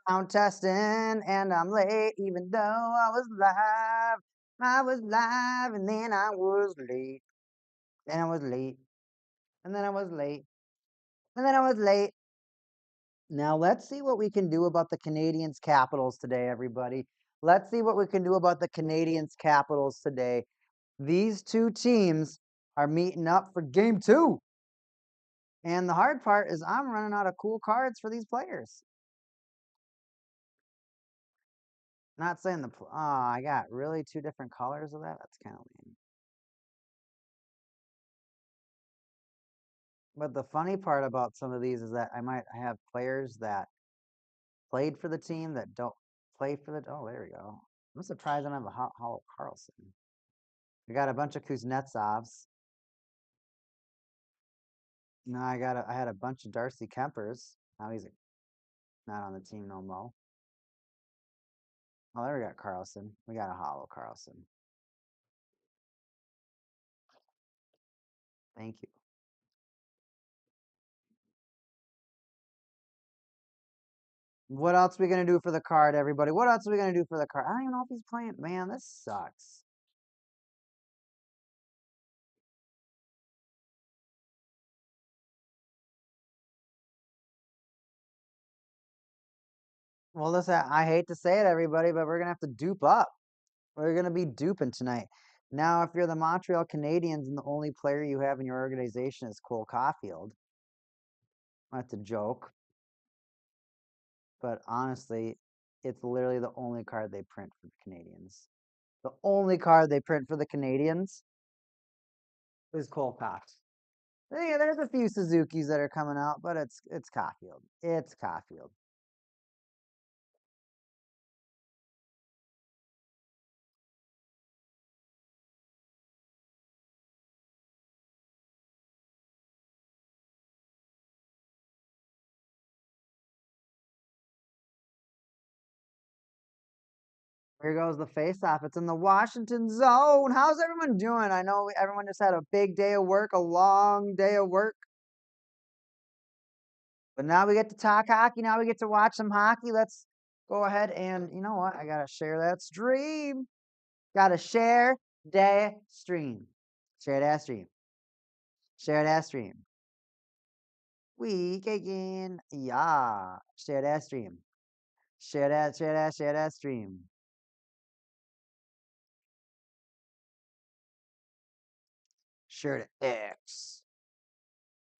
I'm testing and I'm late, even though I was live. I was live and then I was late. Then I was late. And then I was late. And then I was late. Now let's see what we can do about the Canadiens Capitals today, everybody. Let's see what we can do about the Canadiens Capitals today. These two teams are meeting up for game 2. And the hard part is I'm running out of cool cards for these players. Not saying I got really 2 different colors of that. That's kind of lame. But the funny part about some of these is that I might have players that played for the team that don't play for the. Oh, there we go. I'm surprised I don't have a Hollow Carlson. We got a bunch of Kuznetsovs. No, I had a bunch of Darcy Kempers. Now he's not on the team no more. Oh, there we got Carlson. We got a Hollow Carlson. Thank you. What else are we gonna do for the card, everybody? What else are we gonna do for the card? I don't even know if he's playing. Man, this sucks. Well, listen, I hate to say it, everybody, but we're gonna have to dupe up. We're gonna be duping tonight. Now, if you're the Montreal Canadiens and the only player you have in your organization is Cole Caulfield, that's a joke. But honestly, it's literally the only card they print for the Canadiens. The only card they print for the Canadiens is Cole Cox. Yeah, there's a few Suzuki's that are coming out, but it's Caulfield. It's Caulfield. Here goes the face-off. It's in the Washington zone. How's everyone doing? I know everyone just had a big day of work, a long day of work. But now we get to talk hockey. Now we get to watch some hockey. Let's go ahead and you know what? I gotta share that stream. Gotta share that stream. Share that stream. Share that stream. Week again. Yeah. Share that stream. Share that stream. Share to X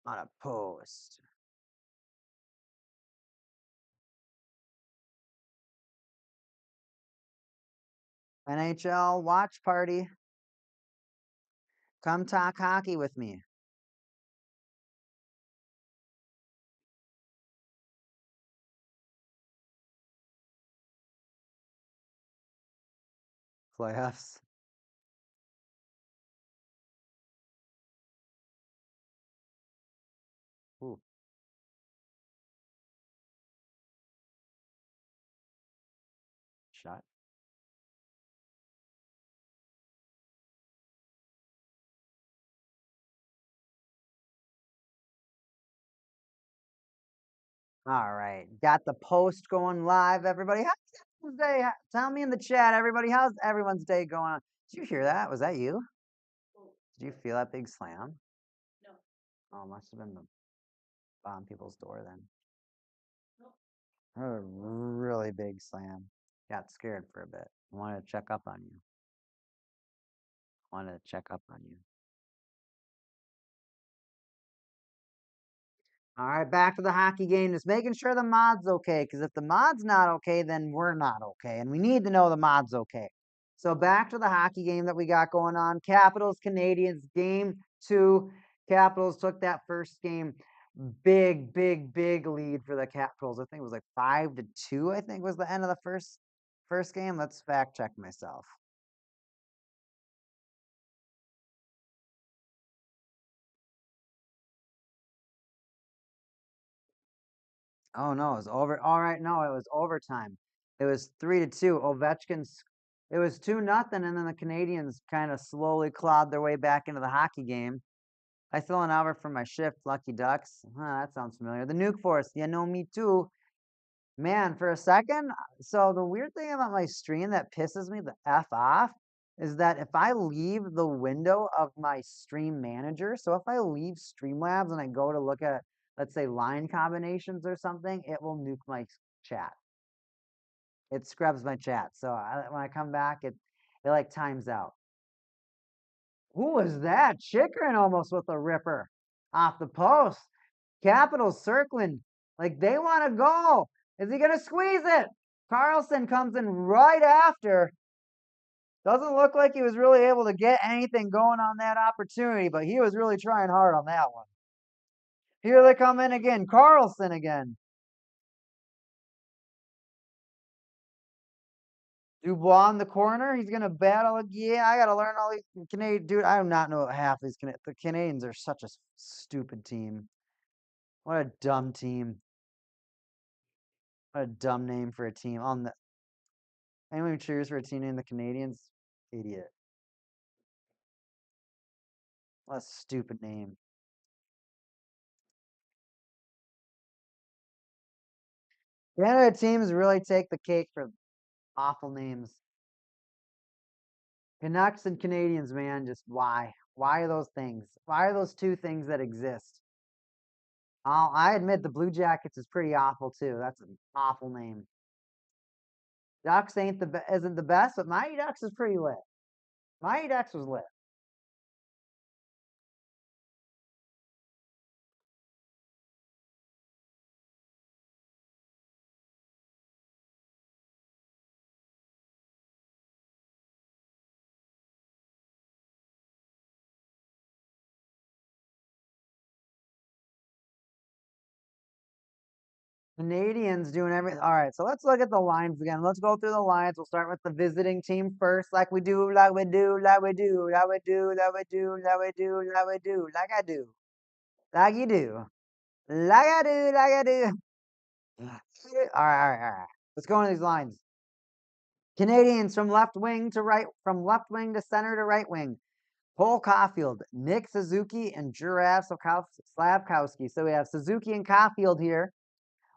on a post. NHL watch party. Come talk hockey with me. Playoffs. Ooh, shot. All right. Got the post going live, everybody. How's everyone's day? Tell me in the chat, everybody. How's everyone's day going on? Did you hear that? Was that you? Did you feel that big slam? Oh, must have been the bomb people's door then. A really big slam. Got scared for a bit. Wanted to check up on you. Wanted to check up on you. All right, back to the hockey game. Just making sure the mod's okay. Because if the mod's not okay, then we're not okay. And we need to know the mod's okay. So back to the hockey game that we got going on. Capitals, Canadiens, game 2. Capitals took that first game. Big, big, big lead for the Capitals. I think it was like 5-2, I think was the end of the first game. Let's fact check myself. Oh no, it was over. All right, no, it was overtime. It was 3-2. Ovechkin's. It was 2-0, and then the Canadiens kind of slowly clawed their way back into the hockey game. I still an hour from my shift. Lucky Ducks. Huh, that sounds familiar. The Nuke Force. You know me too. Man, for a second, so the weird thing about my stream that pisses me the F off is that if I leave the window of my stream manager, so if I leave Streamlabs and I go to look at, let's say, line combinations or something, it will nuke my chat. It scrubs my chat. So when I come back, it like times out. Who was that? Chikrin almost with a ripper off the post. Capitals circling like they want to go. Is he going to squeeze it? Carlson comes in right after. Doesn't look like he was really able to get anything going on that opportunity, but he was really trying hard on that one. Here they come in again. Carlson again. Dubois in the corner. He's going to battle. Yeah, I got to learn all these Canadian. Dude, I do not know half these Canadians. The Canadians are such a stupid team. What a dumb team. What a dumb name for a team. Anyone who cheers for a team named the Canadiens, idiot. What a stupid name. Canada teams really take the cake for awful names. Canucks and Canadians, man, just why? Why are those things? Why are those two things that exist? I admit the Blue Jackets is pretty awful too. That's an awful name. Ducks isn't the best, but Mighty Ducks is pretty lit. Mighty Ducks was lit. Canadians doing everything. All right, so let's look at the lines again. Let's go through the lines. We'll start with the visiting team first, like we do, like we do, like we do, like we do, like we do, like we do, like we do, like I do, like you do, like I do, like I do. All right. Let's go into these lines. Canadians from left wing to right, from left wing to center to right wing. Cole Caulfield, Nick Suzuki, and Juraj Slavkowski. So we have Suzuki and Caulfield here,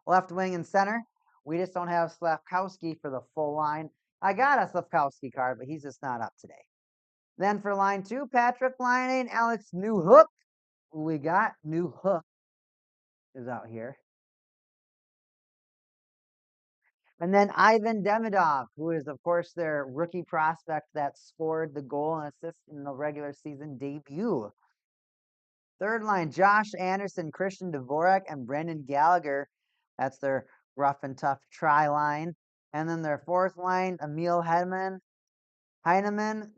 left wing and center. We just don't have Slavkowski for the full line. I got a Slavkowski card, but he's just not up today. Then for line 2, Patrick Laine and Alex Newhook. We got Newhook is out here. And then Ivan Demidov, who is, of course, their rookie prospect that scored the goal and assist in the regular season debut. Third line, Josh Anderson, Christian Dvorak, and Brendan Gallagher. That's their rough and tough try line. And then their fourth line, Emil Heineman,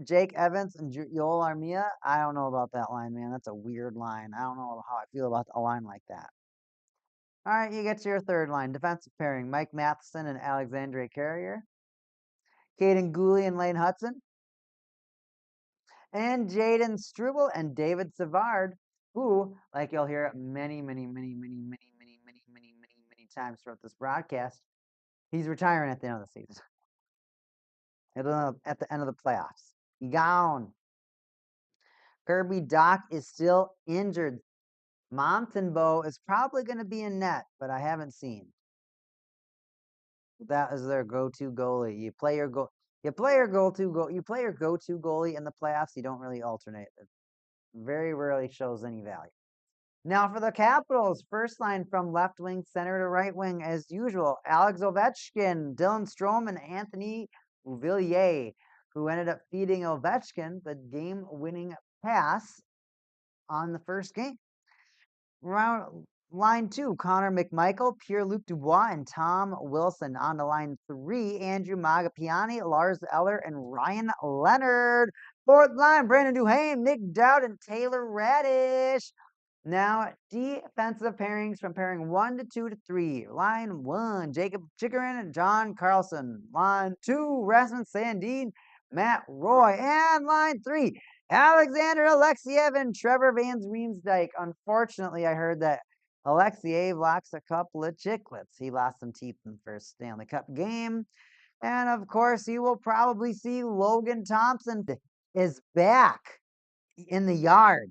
Jake Evans, and Joel Armia. I don't know about that line, man. That's a weird line. I don't know how I feel about a line like that. All right, you get to your third line. Defensive pairing, Mike Matheson and Alexandre Carrier. Caden Gooley and Lane Hudson. And Jaden Struble and David Savard, who, like you'll hear many times throughout this broadcast, he's retiring at the end of the season. At the end of the playoffs. He gone. Kirby Doc is still injured. Montembeault is probably going to be in net, but I haven't seen. That is their go-to goalie. You play your go-to goalie in the playoffs. You don't really alternate. It very rarely shows any value. Now for the Capitals, first line from left wing, center to right wing, as usual, Alex Ovechkin, Dylan Strome, and Anthony Villiers, who ended up feeding Ovechkin the game-winning pass on the first game. Line 2, Connor McMichael, Pierre-Luc Dubois, and Tom Wilson. On to line 3, Andrew Magapiani, Lars Eller, and Ryan Leonard. Fourth line, Brandon Duhaime, Nick Dowd, and Taylor Radish. Now, defensive pairings from pairing 1 to 2 to 3. Line 1, Jacob Chikrin and John Carlson. Line 2, Rasmus Sandin, Matt Roy. And line 3, Alexander Alexiev and Trevor Van Riemsdyk. Unfortunately, I heard that Alexiev lost a couple of chicklets. He lost some teeth in the first Stanley Cup game. And of course, you will probably see Logan Thompson is back in the yard.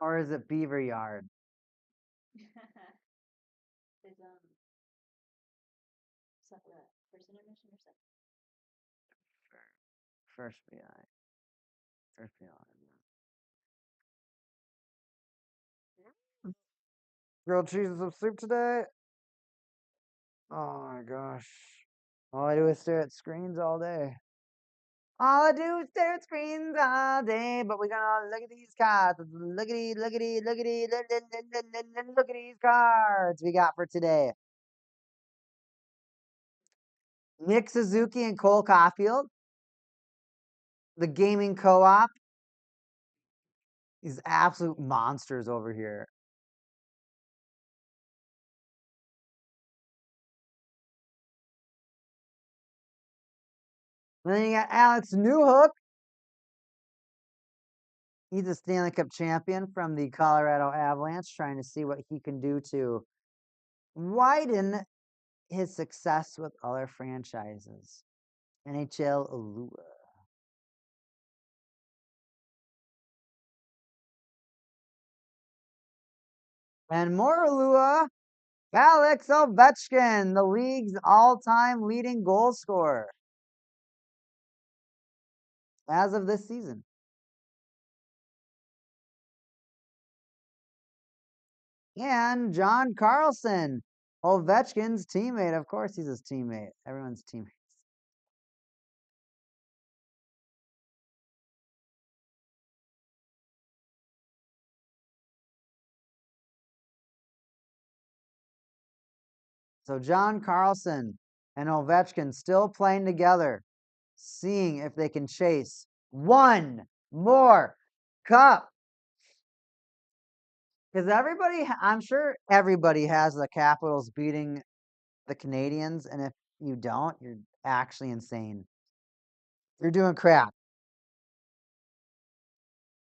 Or is it Beaver Yard? First BI. First BI. Grilled cheese with soup today. Oh my gosh. All I do is stare at screens all day. All I do is stare at screens all day, but we're gonna look at these cards. Look at these cards we got for today. Nick Suzuki and Cole Caulfield. The gaming co-op. These absolute monsters over here. And then you got Alex Newhook. He's a Stanley Cup champion from the Colorado Avalanche, trying to see what he can do to widen his success with other franchises. NHL Alua. And more Alua, Alex Ovechkin, the league's all-time leading goal scorer as of this season. And John Carlson, Ovechkin's teammate. Of course he's his teammate. Everyone's teammate. So John Carlson and Ovechkin still playing together, seeing if they can chase one more cup. Because I'm sure everybody has the Capitals beating the Canadiens, and if you don't, you're actually insane. You're doing crap.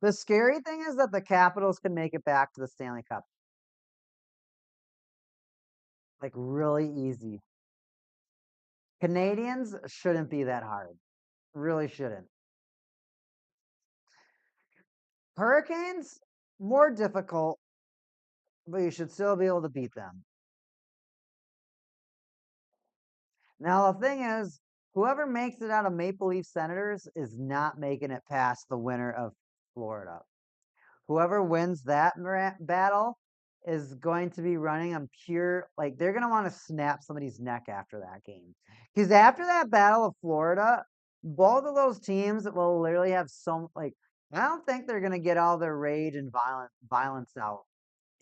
The scary thing is that the Capitals can make it back to the Stanley Cup. Like really easy. Canadiens shouldn't be that hard. Really shouldn't. Hurricanes, more difficult, but you should still be able to beat them. Now, the thing is, whoever makes it out of Maple Leaf Senators is not making it past the winner of Florida. Whoever wins that battle is going to be running on pure, like, they're going to want to snap somebody's neck after that game. Because after that battle of Florida, both of those teams will literally have some, like, I don't think they're going to get all their rage and violence out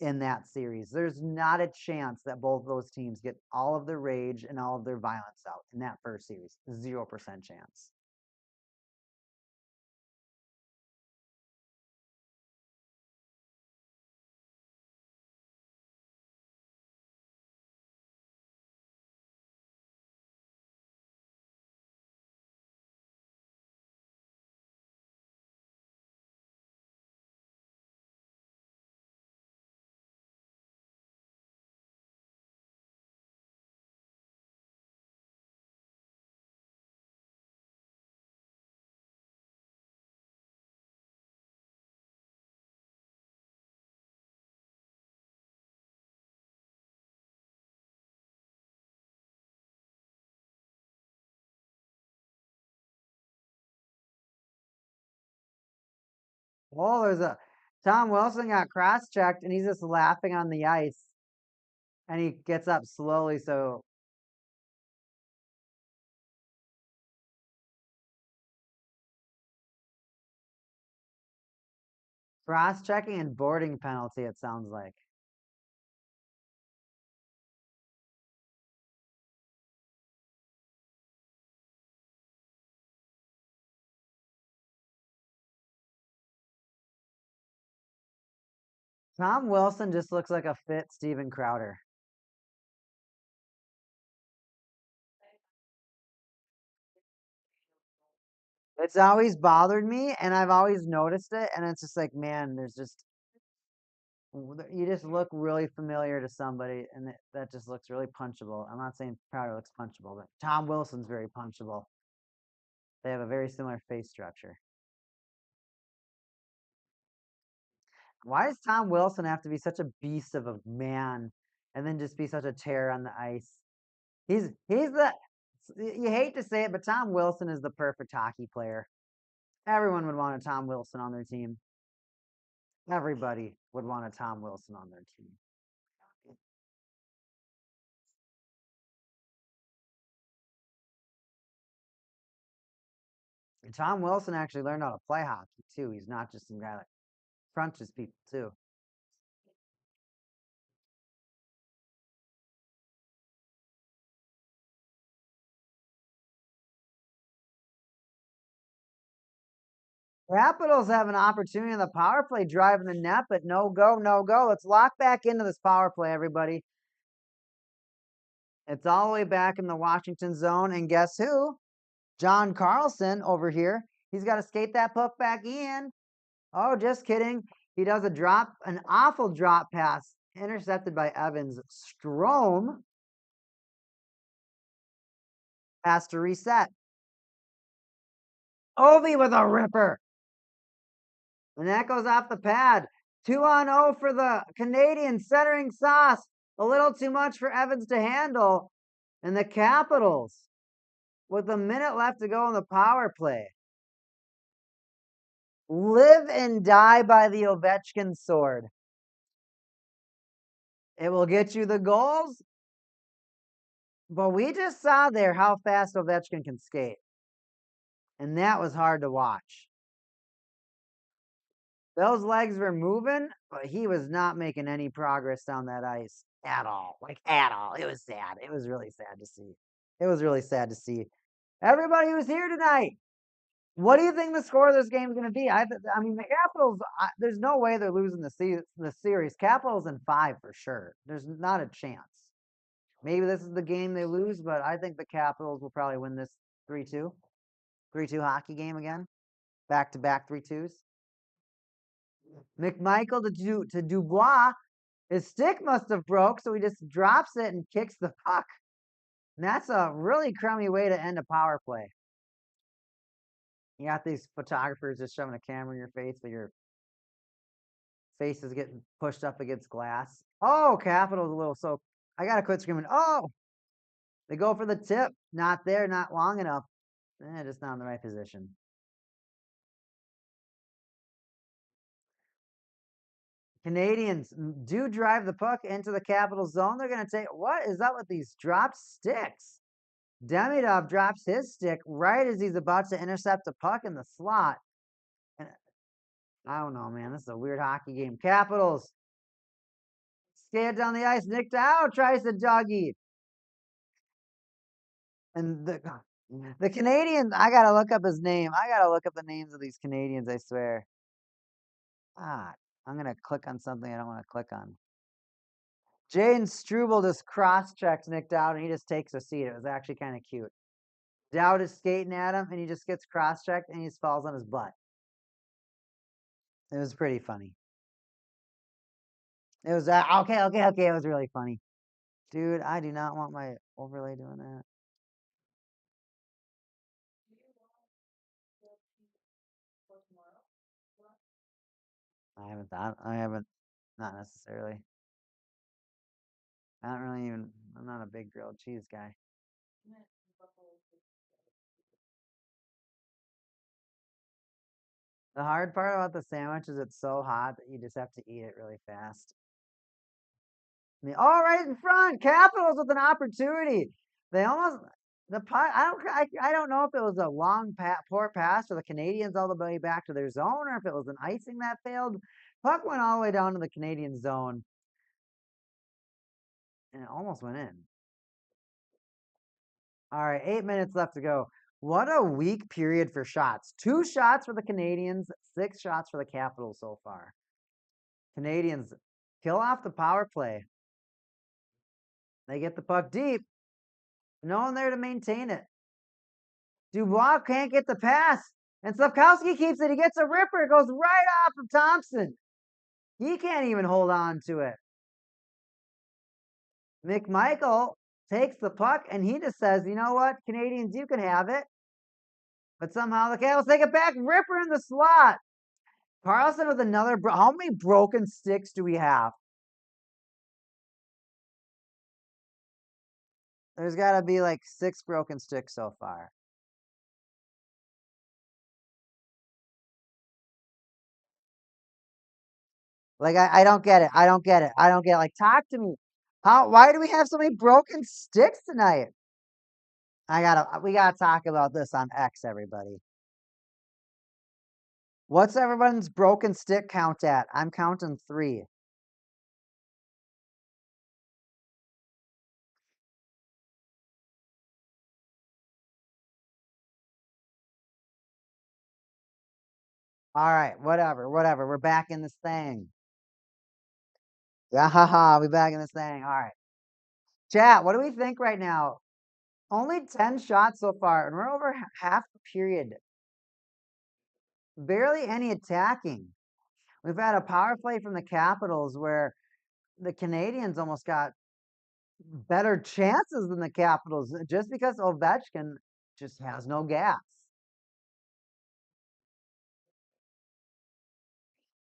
in that series. There's not a chance that both of those teams get all of their rage and all of their violence out in that first series. 0% chance. Well, there's a Tom Wilson got cross-checked and he's just laughing on the ice. And he gets up slowly, so cross-checking and boarding penalty, it sounds like. Tom Wilson just looks like a fit Steven Crowder. It's always bothered me, and I've always noticed it, and it's just like, man, there's just you just look really familiar to somebody, and that just looks really punchable. I'm not saying Crowder looks punchable, but Tom Wilson's very punchable. They have a very similar face structure. Why does Tom Wilson have to be such a beast of a man and then just be such a terror on the ice. He's the, you hate to say it, but Tom Wilson is the perfect hockey player. Everyone would want a Tom Wilson on their team. Everybody would want a Tom Wilson on their team. And Tom Wilson actually learned how to play hockey too. He's not just some guy that crunches people too. Capitals have an opportunity in the power play driving the net, but no go, no go. Let's lock back into this power play, everybody. It's all the way back in the Washington zone, and guess who? John Carlson over here. He's got to skate that puck back in. Oh, just kidding. He does an awful drop pass, intercepted by Evans. Strome has to reset. Ovi with a ripper. And that goes off the pad. 2-0 for the Canadiens, centering sauce. A little too much for Evans to handle. And the Capitals, with a minute left to go in the power play, live and die by the Ovechkin sword. It will get you the goals, but we just saw there how fast Ovechkin can skate. And that was hard to watch. Those legs were moving, but he was not making any progress down that ice at all. Like, at all. It was sad. It was really sad to see. It was really sad to see. Everybody who's here tonight, what do you think the score of this game is going to be? I mean, the Capitals, there's no way they're losing the series. Capitals in 5 for sure. There's not a chance. Maybe this is the game they lose, but I think the Capitals will probably win this 3-2. 3-2 hockey game again. Back-to-back 3-2s. McMichael to Dubois. His stick must have broke, so he just drops it and kicks the puck. And that's a really crummy way to end a power play. You got these photographers just shoving a camera in your face, but your face is getting pushed up against glass. Oh, Capitals a little so. I got to quit screaming. Oh, they go for the tip. Not there, not long enough. Just not in the right position. Canadiens do drive the puck into the Capital zone. They're going to take, what is up with these drop sticks? Demidov drops his stick right as he's about to intercept a puck in the slot. And I don't know, man. This is a weird hockey game. Capitals skate down the ice. Nick Dow tries to Dougie. And the Canadiens, I got to look up his name. I got to look up the names of these Canadiens, I swear. I'm going to click on something I don't want to click on. Jaden Struble just cross-checks Nick Dowd, and he just takes a seat. It was actually kind of cute. Dowd is skating at him, and he just gets cross-checked, and he just falls on his butt. It was pretty funny. It was, okay. It was really funny. Dude, I do not want my overlay doing that. I haven't, not necessarily. I don't really even, I'm not a big grilled cheese guy. The hard part about the sandwich is it's so hot that you just have to eat it really fast. All right in front, Capitals with an opportunity. They almost the puck. I don't know if it was a long poor pass for the Canadiens all the way back to their zone, or if it was an icing that failed. Puck went all the way down to the Canadian zone, and it almost went in. All right, 8 minutes left to go. What a weak period for shots. 2 shots for the Canadiens, 6 shots for the Capitals so far. Canadiens kill off the power play. They get the puck deep. No one there to maintain it. Dubois can't get the pass. And Slavkowski keeps it. He gets a ripper. It goes right off of Thompson. He can't even hold on to it. McMichael takes the puck, and he just says, you know what, Canadiens, you can have it. But somehow the Capitals take it back. Ripper in the slot. Carlson with another. How many broken sticks do we have? There's got to be like 6 broken sticks so far. Like I don't get it. I don't get it. I don't get it. Like talk to me. Why do we have so many broken sticks tonight? We gotta talk about this on X, everybody. What's everyone's broken stick count at? I'm counting 3. All right, whatever. We're back in this thing. Yeah, haha, we back in this thing. All right. Chat, what do we think right now? Only 10 shots so far, and we're over half the period. Barely any attacking. We've had a power play from the Capitals where the Canadiens almost got better chances than the Capitals just because Ovechkin just has no gas.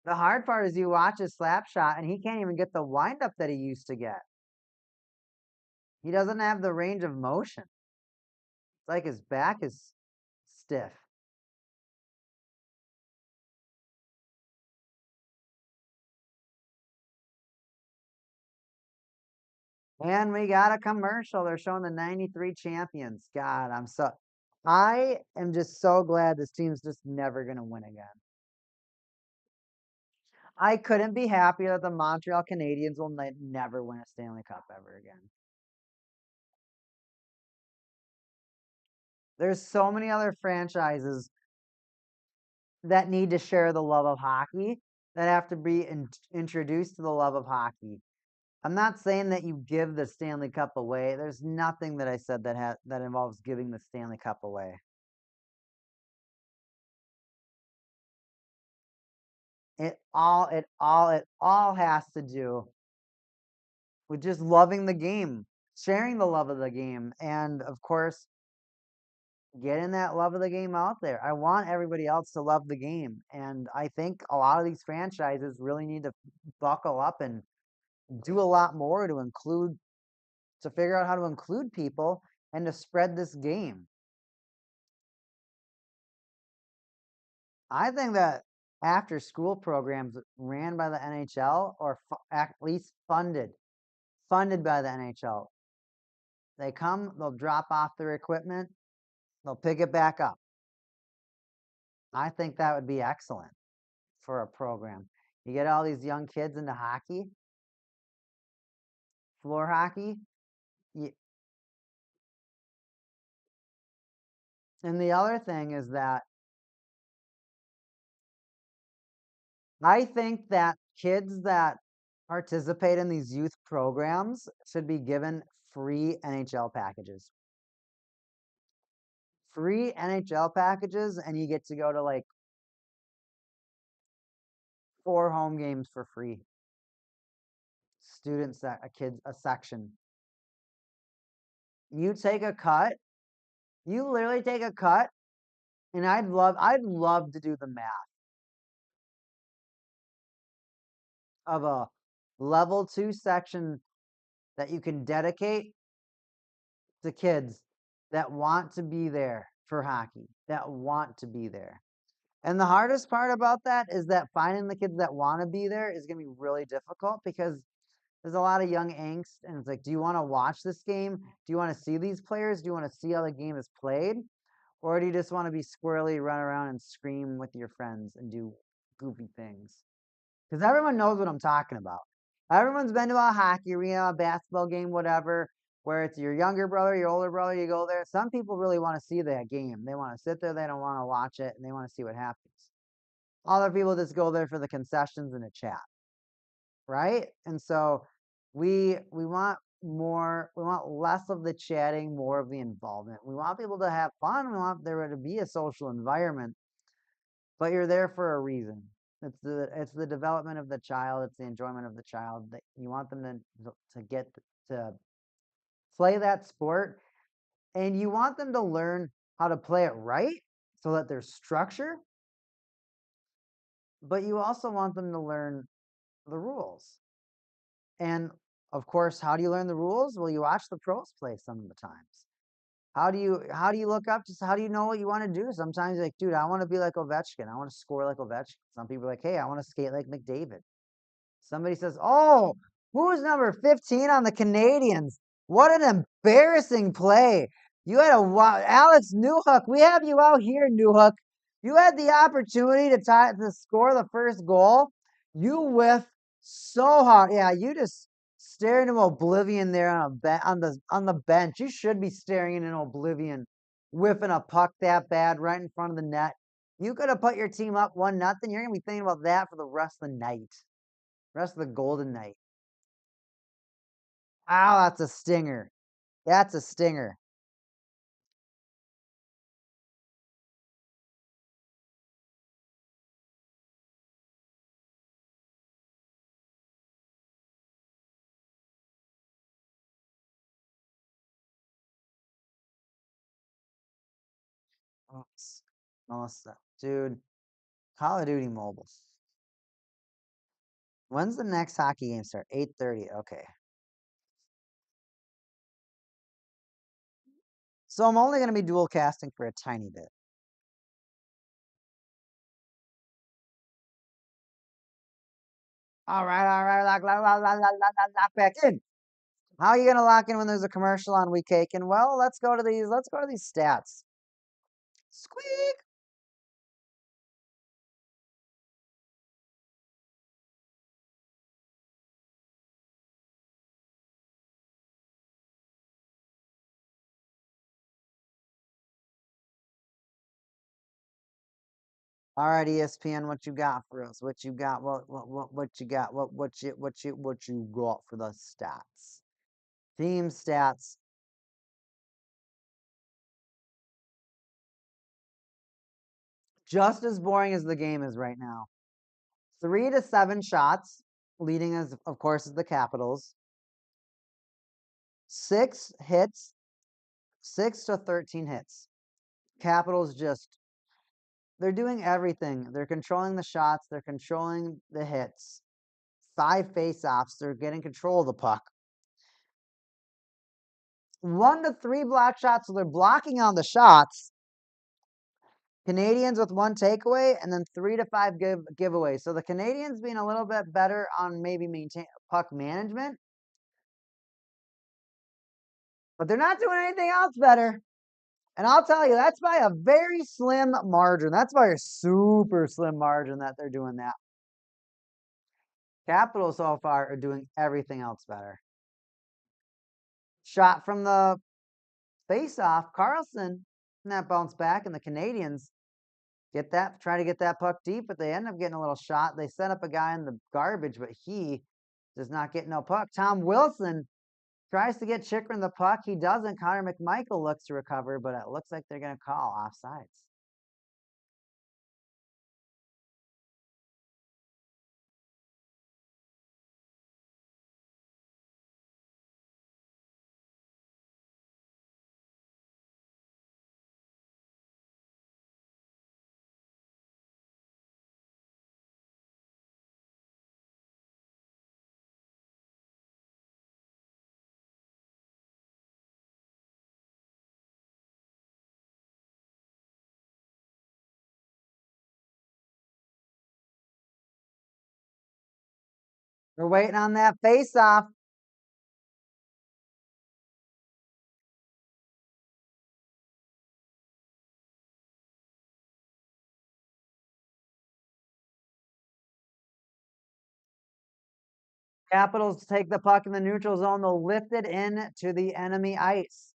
The hard part is you watch his slap shot and he can't even get the windup that he used to get. He doesn't have the range of motion. It's like his back is stiff. And we got a commercial. They're showing the 93 champions. God, I am just so glad this team's just never going to win again. I couldn't be happier that the Montreal Canadiens will never win a Stanley Cup ever again. There's so many other franchises that need to share the love of hockey that have to be introduced to the love of hockey. I'm not saying that you give the Stanley Cup away. There's nothing that I said that involves giving the Stanley Cup away. It all has to do with just loving the game, sharing the love of the game, and of course, getting that love of the game out there. I want everybody else to love the game, and I think a lot of these franchises really need to buckle up and do a lot more to figure out how to include people and to spread this game. I think that after school programs ran by the NHL or at least funded by the NHL, they come, they'll drop off their equipment, they'll pick it back up. I think that would be excellent for a program. You get all these young kids into hockey, floor hockey, and the other thing is that I think that kids that participate in these youth programs should be given free NHL packages. Free NHL packages, and you get to go to like 4 home games for free. Students that a section. You take a cut. You literally take a cut, and I'd love to do the math of a level 2 section that you can dedicate to kids that want to be there for hockey, that want to be there. And the hardest part about that is that finding the kids that want to be there is going to be really difficult because there's a lot of young angst. And it's like, do you want to watch this game? Do you want to see these players? Do you want to see how the game is played? Or do you just want to be squirrely, run around and scream with your friends and do goofy things? Because everyone knows what I'm talking about. Everyone's been to a hockey arena, a basketball game, whatever, where it's your younger brother, your older brother, you go there. Some people really want to see that game. They want to sit there, they don't want to watch it, and they want to see what happens. Other people just go there for the concessions and a chat. Right? And so we want less of the chatting, more of the involvement. We want people to have fun. We want there to be a social environment, but you're there for a reason. It's the development of the child. It's the enjoyment of the child that you want them to get to play that sport, and you want them to learn how to play it right so that there's structure, but you also want them to learn the rules. And Of course, how do you learn the rules? Well, you watch the pros play some of the times. How do you look up to how do you know what you want to do? Sometimes you're like, dude, I want to be like Ovechkin. I want to score like Ovechkin. Some people are like, hey, I want to skate like McDavid. Somebody says, "Oh, who's number 15 on the Canadiens? What an embarrassing play! You had Alex Newhook. We have you out here, Newhook. You had the opportunity to score the first goal. You whiff so hard. Yeah, you just stare into oblivion there on the bench. You should be staring into oblivion, whiffing a puck that bad right in front of the net. You could have put your team up 1-0. You're gonna be thinking about that for the rest of the night." Rest of the Golden Knight. Ow, that's a stinger. That's a stinger. Oops. Melissa. Dude, Call of Duty Mobile. When's the next hockey game start? 8:30. Okay. So I'm only going to be dual casting for a tiny bit. All right, all right. Lock back in. How are you going to lock in when there's a commercial on Week Caking? Well, let's go to these. Let's go to these stats. Squeak. All right, ESPN, what you got for us? What you got? What you got? What you got for the stats? Team stats. Just as boring as the game is right now. 3 to 7 shots, leading as of course is the Capitals. 6 hits, 6 to 13 hits. Capitals just they're doing everything. They're controlling the shots, they're controlling the hits. 5 face-offs, they're getting control of the puck. 1 to 3 block shots, so they're blocking on the shots. Canadiens with 1 takeaway and then 3 to 5 giveaways. So the Canadiens being a little bit better on maybe maintain puck management, but they're not doing anything else better. And I'll tell you, that's by a very slim margin. That's by a super slim margin that they're doing that. Capitals so far are doing everything else better. Shot from the face-off, Carlson, and that bounced back, and the Canadiens try to get that puck deep, but they end up getting a little shot. They set up a guy in the garbage, but he does not get no puck. Tom Wilson tries to get Chychrun the puck. He doesn't. Connor McMichael looks to recover, but it looks like they're going to call offsides. We're waiting on that face-off. Capitals take the puck in the neutral zone. They'll lift it in to the enemy ice.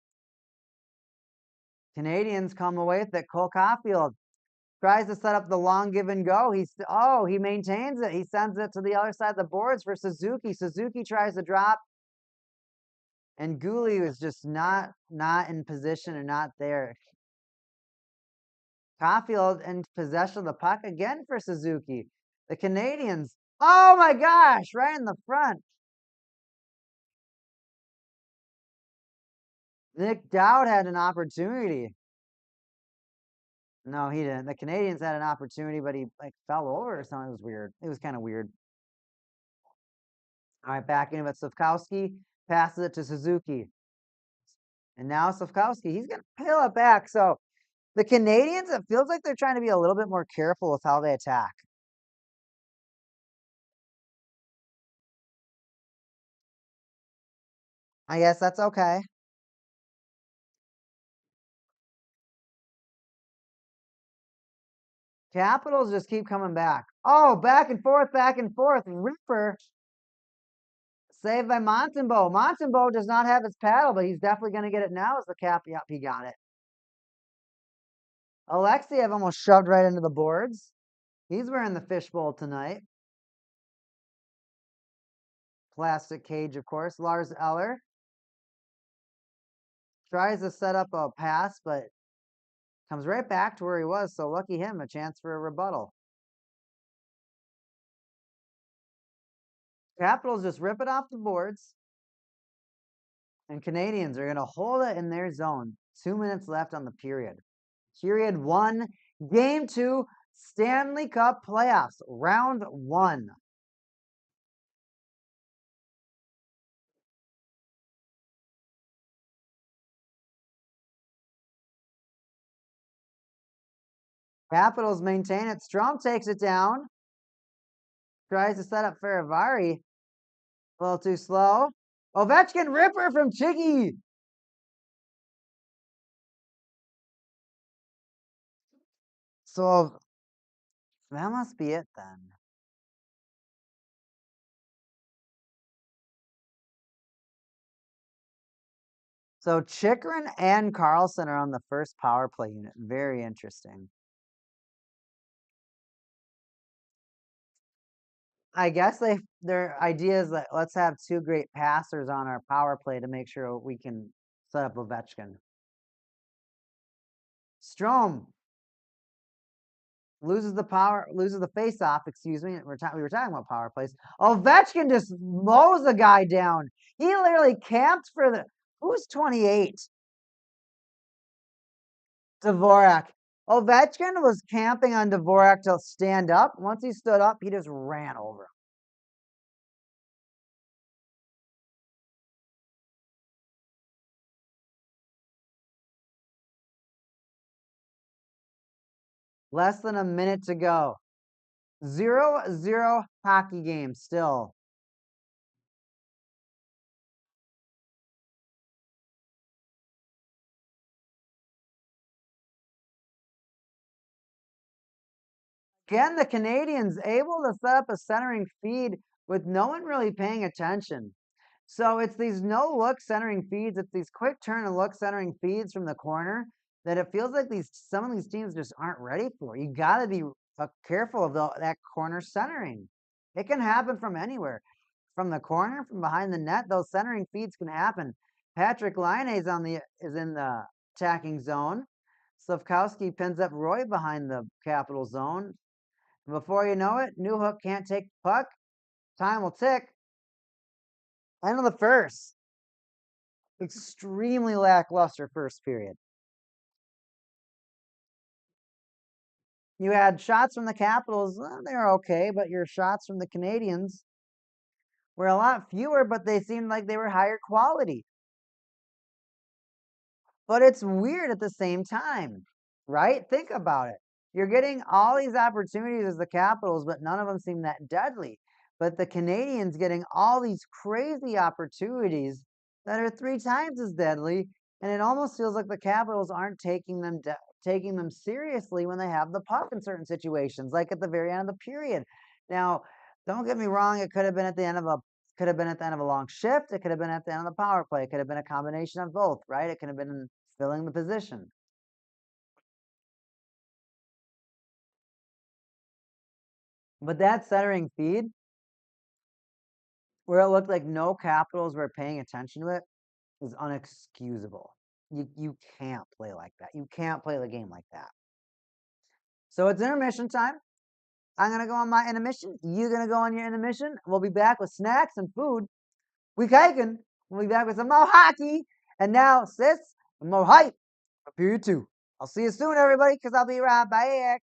Canadiens come away with it. Cole Caulfield tries to set up the long give and go. He maintains it. He sends it to the other side of the boards for Suzuki. Suzuki tries to drop, and Gouli was just not in position and not there. Caulfield in possession of the puck again for Suzuki. The Canadiens, oh my gosh, right in the front. Nick Dowd had an opportunity. No, he didn't. The Canadiens had an opportunity, but he fell over or something. It was weird. It was kind of weird. All right, back in with Slavkowski, passes it to Suzuki. And now Slavkowski, he's going to peel it back. So the Canadiens, it feels like they're trying to be a little bit more careful with how they attack. I guess that's okay. Capitals just keep coming back. Oh, back and forth, back and forth. Ripper saved by Montembeault. Montembeault does not have his paddle, but he's definitely going to get it now as the cap. Yep, he got it. Alexiev almost shoved right into the boards. He's wearing the fishbowl tonight. Plastic cage, of course. Lars Eller tries to set up a pass, but comes right back to where he was. So lucky him, a chance for a rebuttal. Capitals just rip it off the boards. And Canadiens are going to hold it in their zone. 2 minutes left on the period. Period 1, Game 2, Stanley Cup playoffs, round 1. Capitals maintain it. Strom takes it down. Tries to set up Faravari. A little too slow. Ovechkin ripper from Chiggy. So that must be it then. So Chikrin and Carlson are on the first power play unit. Very interesting. I guess their idea is that let's have 2 great passers on our power play to make sure we can set up Ovechkin. Strom loses the face off. Excuse me. We were talking about power plays. Ovechkin just mows the guy down. He literally camped for the who's 28. Dvorak. Ovechkin was camping on Dvorak to stand up. Once he stood up, he just ran over him. Less than a minute to go. 0-0 hockey game still. Again, the Canadiens able to set up a centering feed with no one really paying attention. So it's these no-look centering feeds. It's these quick turn and look centering feeds from the corner that it feels like some of these teams just aren't ready for. You got to be careful of that corner centering. It can happen from anywhere, from the corner, from behind the net. Those centering feeds can happen. Patrick Laine is in the attacking zone. Slavkowski pins up Roy behind the Capital zone. Before you know it, Newhook can't take the puck. Time will tick. End of the first. Extremely lackluster first period. You had shots from the Capitals. They're okay, but your shots from the Canadiens were a lot fewer, but they seemed like they were higher quality. But it's weird at the same time, right? Think about it. You're getting all these opportunities as the Capitals, but none of them seem that deadly. But the Canadiens getting all these crazy opportunities that are 3 times as deadly, and it almost feels like the Capitals aren't taking them seriously when they have the puck in certain situations, like at the very end of the period. Now, don't get me wrong; it could have been at the end of a long shift. It could have been at the end of the power play. It could have been a combination of both, right? It could have been filling the position. But that centering feed, where it looked like no Capitals were paying attention to it, is unexcusable. You can't play like that. You can't play the game like that. So it's intermission time. I'm gonna go on my intermission. You're gonna go on your intermission. We'll be back with snacks and food. We caking. We'll be back with some more hockey. And now, sis, more hype for period 2. I'll see you soon, everybody, because I'll be right back.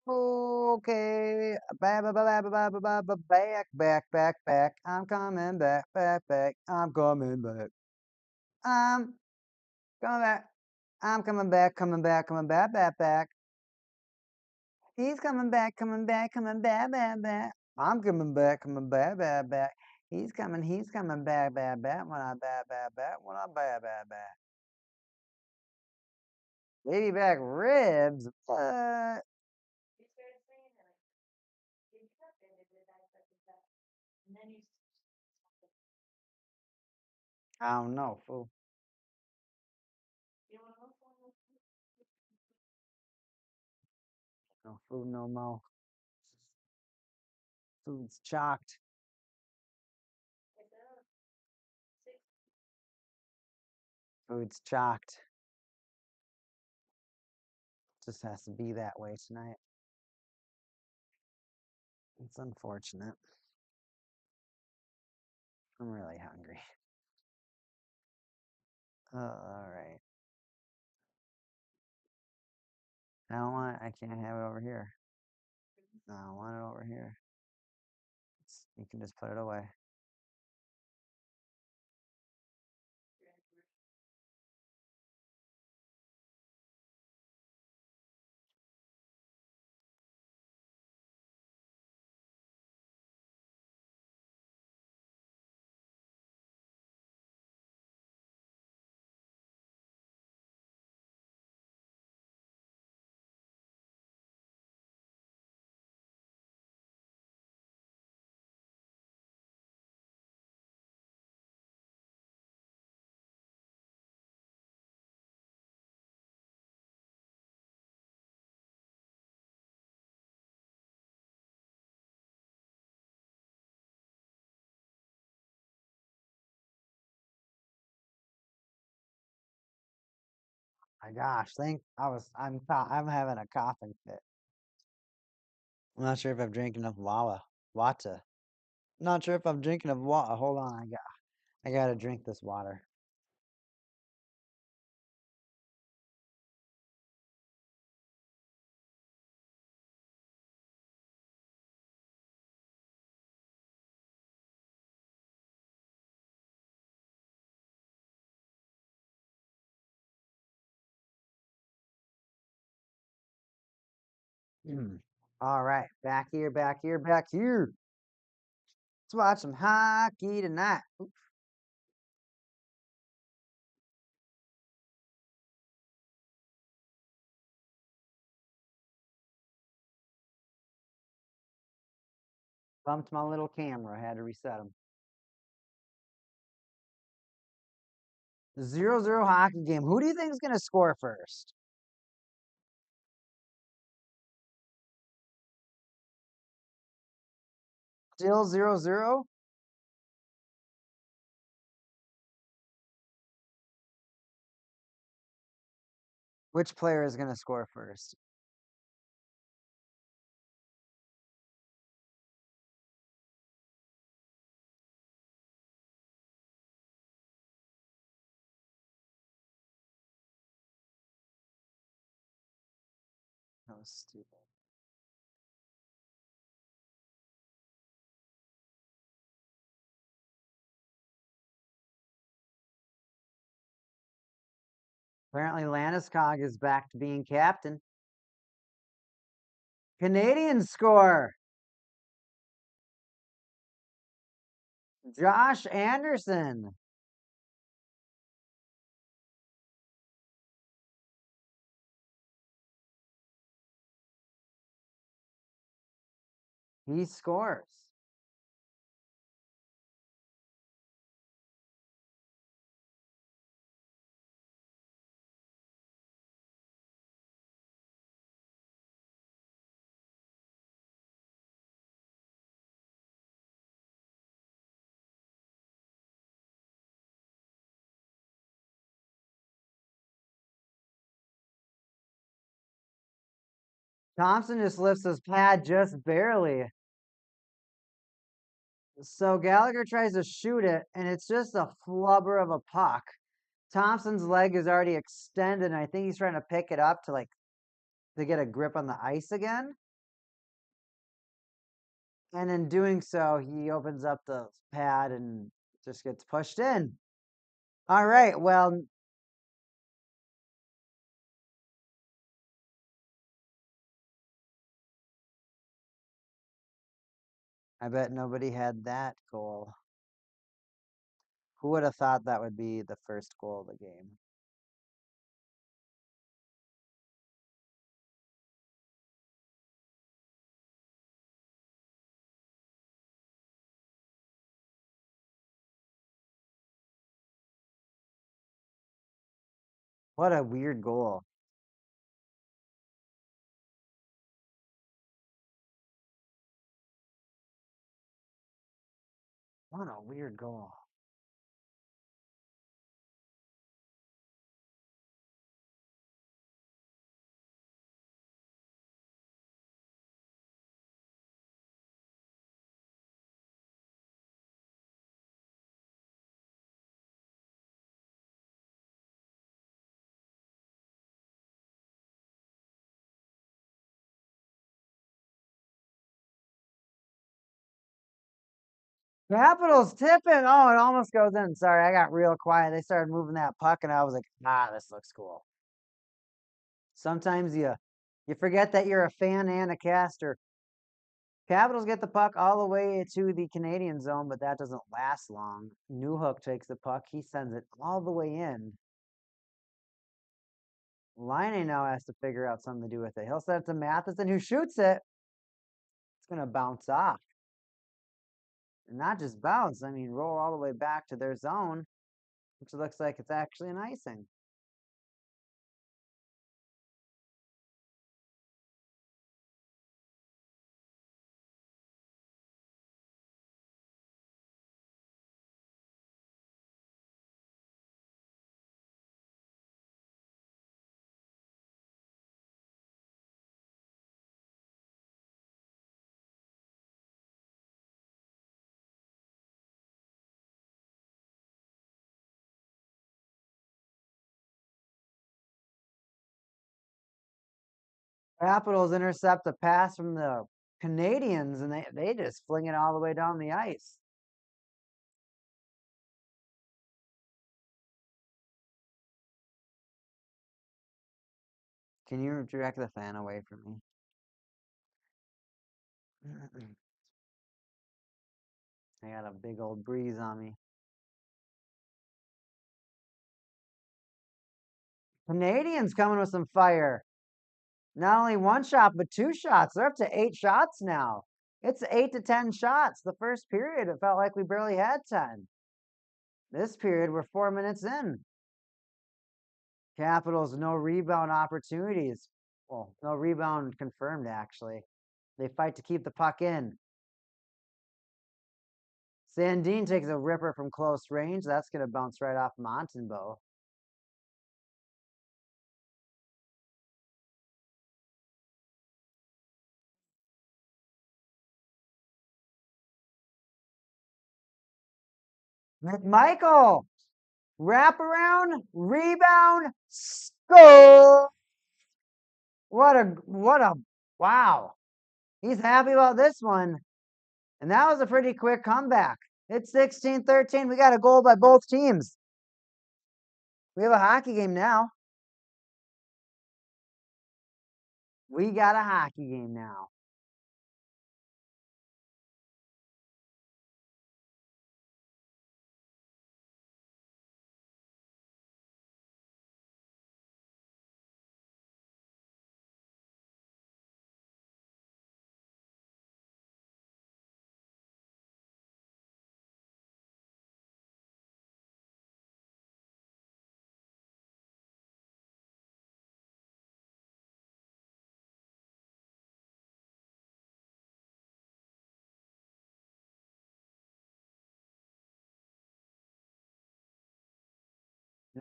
Okay. Back. I'm coming back. I'm coming back. I'm coming back. I'm coming back. He's coming back. I'm coming back. He's coming back. When I back. When I back. Baby back ribs. What? I don't know, fool. No food no more. Food's chalked. Food's chalked. Just has to be that way tonight. It's unfortunate. I'm really hungry. All right. I don't want it. I can't have it over here. No, I want it over here. You can just put it away. My gosh, I'm having a coughing fit. I'm not sure if I've drank enough water. Not sure if I'm drinking enough water. Hold on, I gotta drink this water. Mm. All right, back here. Let's watch some hockey tonight. Bumped my little camera. Had to reset them. 0-0 hockey game. Who do you think is going to score first? Still 0-0? Which player is going to score first? That was stupid. Apparently, Landeskog is back to being captain. Canadiens score. Josh Anderson. He scores. Thompson just lifts his pad just barely. So Gallagher tries to shoot it, and it's just a flubber of a puck. Thompson's leg is already extended, and I think he's trying to pick it up to get a grip on the ice again. And in doing so, he opens up the pad and just gets pushed in. All right. Well, I bet nobody had that goal. Who would have thought that would be the first goal of the game? What a weird goal. What a weird goal. Capitals tipping. Oh, it almost goes in. Sorry, I got real quiet. They started moving that puck, and I was like, this looks cool. Sometimes you forget that you're a fan and a caster. Capitals get the puck all the way to the Canadian zone, but that doesn't last long. Newhook takes the puck. He sends it all the way in. Line now has to figure out something to do with it. He'll send it to Matheson, who shoots it. It's going to bounce off. And not just bounce, I mean, roll all the way back to their zone, which looks like it's actually an icing. Capitals intercept a pass from the Canadiens, and they just fling it all the way down the ice. Can you direct the fan away from me? I got a big old breeze on me. Canadians coming with some fire. Not only one shot, but two shots. They're up to 8 shots now. It's 8 to 10 shots. The first period, it felt like we barely had 10. This period, we're 4 minutes in. Capitals, no rebound opportunities. Well, no rebound confirmed, actually. They fight to keep the puck in. Sandin takes a ripper from close range. That's going to bounce right off Montembeault. McMichael, wraparound, rebound, score! Wow. He's happy about this one. And that was a pretty quick comeback. It's 16-13. We got a goal by both teams. We have a hockey game now. We got a hockey game now.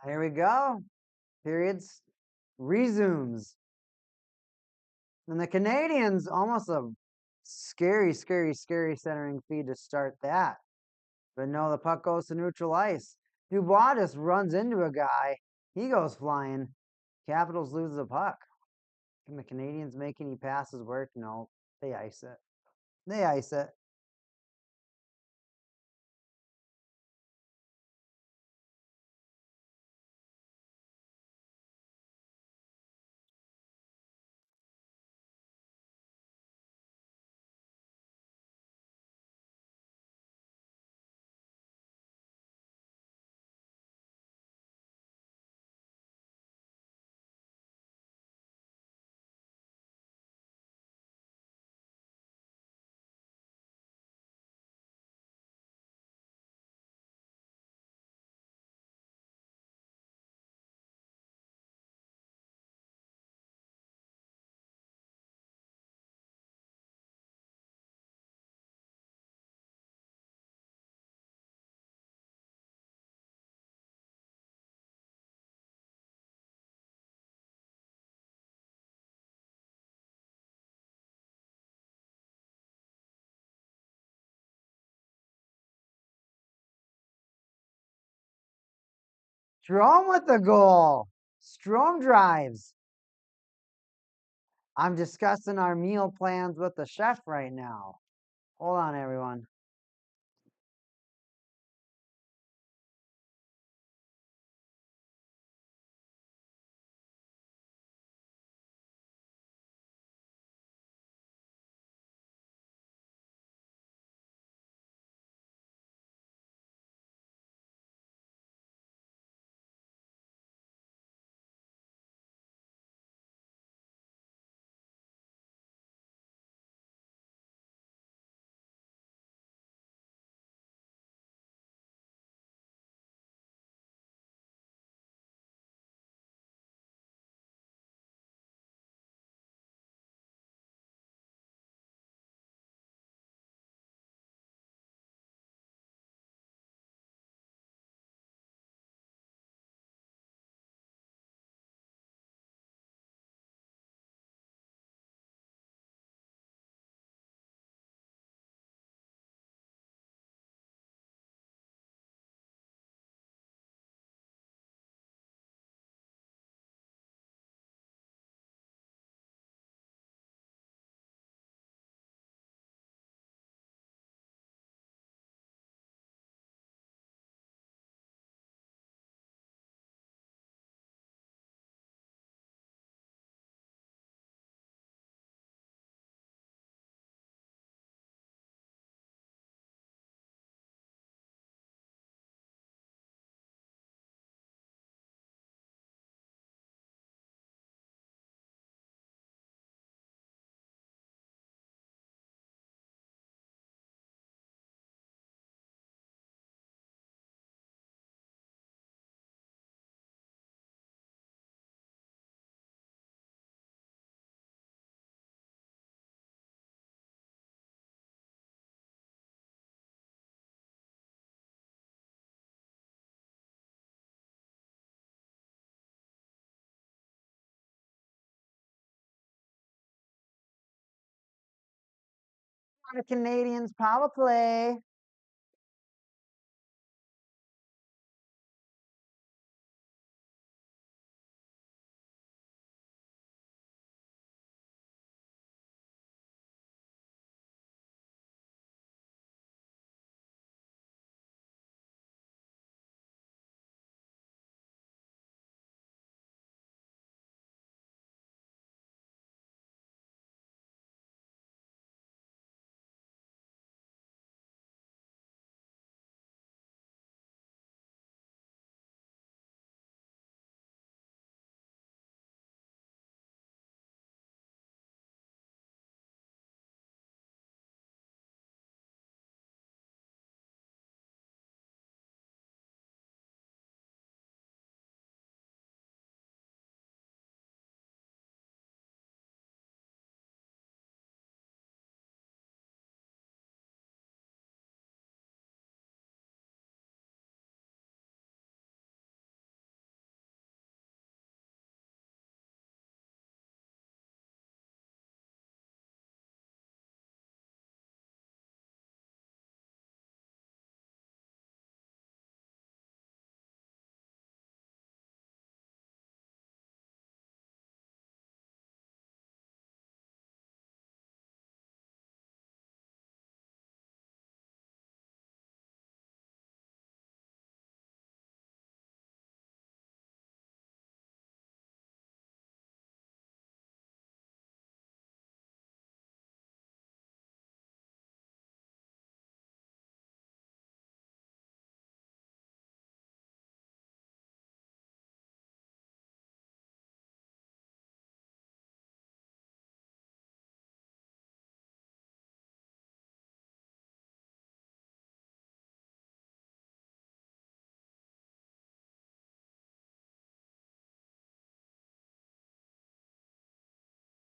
Here we go. Periods resumes. And the Canadiens, almost a scary centering feed to start that. But no, the puck goes to neutral ice. Dubois just runs into a guy. He goes flying. Capitals lose the puck. Can the Canadiens make any passes work? No, they ice it. They ice it. Strom with the goal. Strom drives. I'm discussing our meal plans with the chef right now. Hold on, everyone. The Canadiens power play.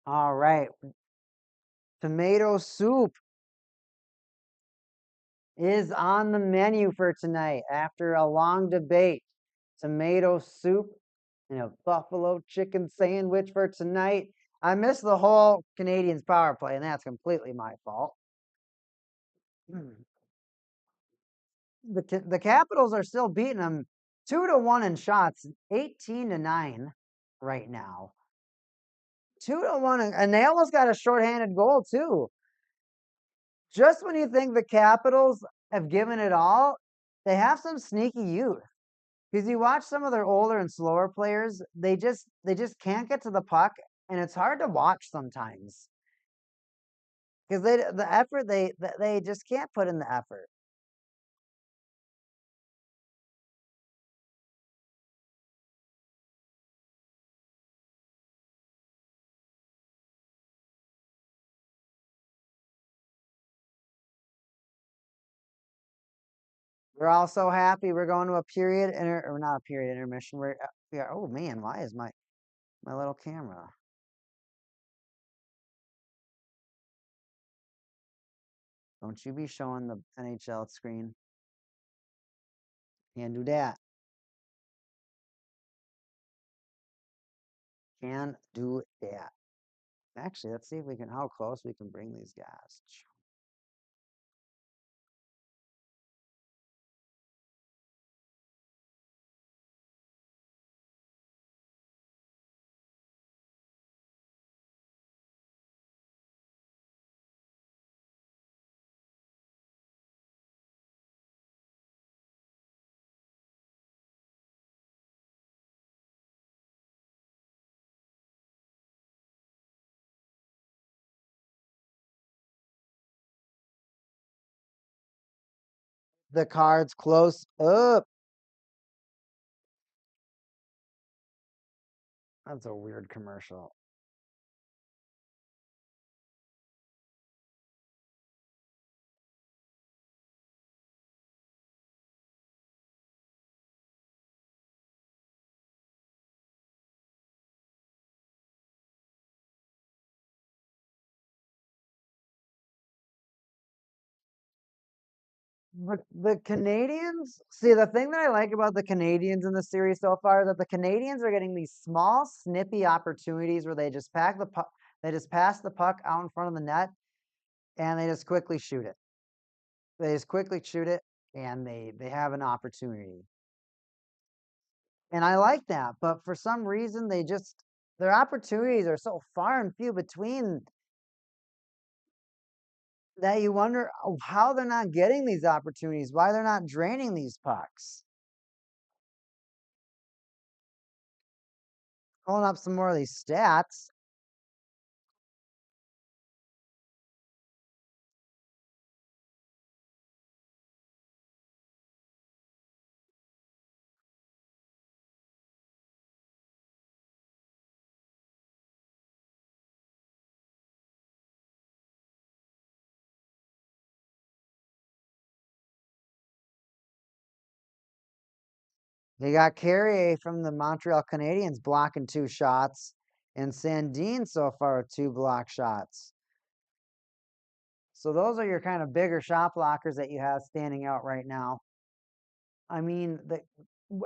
All right. Tomato soup is on the menu for tonight after a long debate. Tomato soup and a buffalo chicken sandwich for tonight. I missed the whole Canadiens power play, and that's completely my fault. The Capitals are still beating them 2-1 in shots, 18-9 right now. 2-1, and they almost got a shorthanded goal too. Just when you think the Capitals have given it all, they have some sneaky youth. Because you watch some of their older and slower players, they just can't get to the puck, and it's hard to watch sometimes because they just can't put in the effort. We're all so happy we're going to a or not a period intermission. Oh man, why is my little camera? Don't you be showing the NHL screen. Can't do that. Can do that. Actually, let's see if we can how close we can bring these guys. The cards close up. That's a weird commercial. But the Canadiens, see, the thing that I like about the Canadiens in the series so far is that the Canadiens are getting these small, snippy opportunities where they just pack the puck, they just pass the puck out in front of the net, and they just quickly shoot it. They just quickly shoot it, and they have an opportunity. And I like that, but for some reason their opportunities are so far and few between that you wonder how they're not getting these opportunities, why they're not draining these pucks. Pulling up some more of these stats. They got Carrier from the Montreal Canadiens blocking 2 shots, and Sandin so far with 2 block shots. So those are your kind of bigger shot blockers that you have standing out right now. I mean,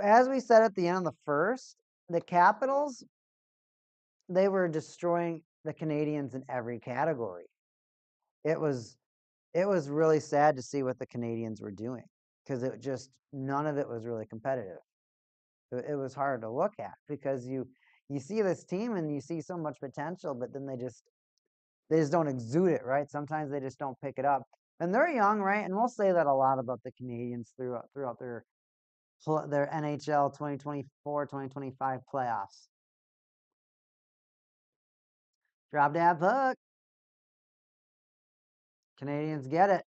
as we said at the end of the first, the Capitals, they were destroying the Canadiens in every category. It was it was really sad to see what the Canadiens were doing because none of it was really competitive. It was hard to look at because you see this team and you see so much potential, but then they just don't exude it, right? Sometimes they just don't pick it up, and they're young, right? And we'll say that a lot about the Canadiens throughout their NHL 2024-2025 playoffs. Drop that puck. Canadiens get it.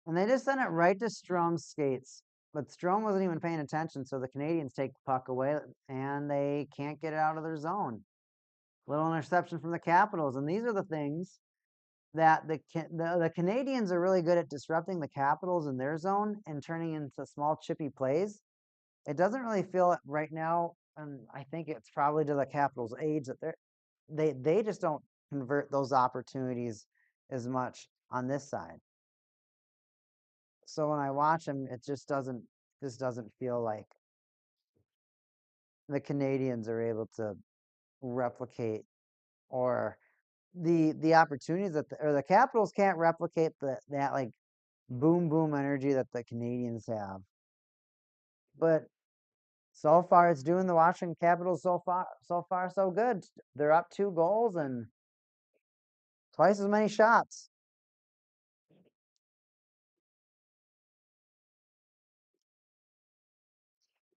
And they just sent it right to Strom's skates. But Strom wasn't even paying attention, so the Canadiens take the puck away and they can't get it out of their zone. Little interception from the Capitals. And these are the things that the Canadiens are really good at disrupting the Capitals in their zone and turning into small chippy plays. It doesn't really feel it right now, and I think it's probably to the Capitals' age that they just don't convert those opportunities as much on this side. So when I watch them, it just doesn't feel like the Canadiens are able to replicate or the opportunities or the Capitals can't replicate that like boom boom energy that the Canadiens have. but so far it's doing the Washington Capitals so far so good. They're up 2 goals and twice as many shots.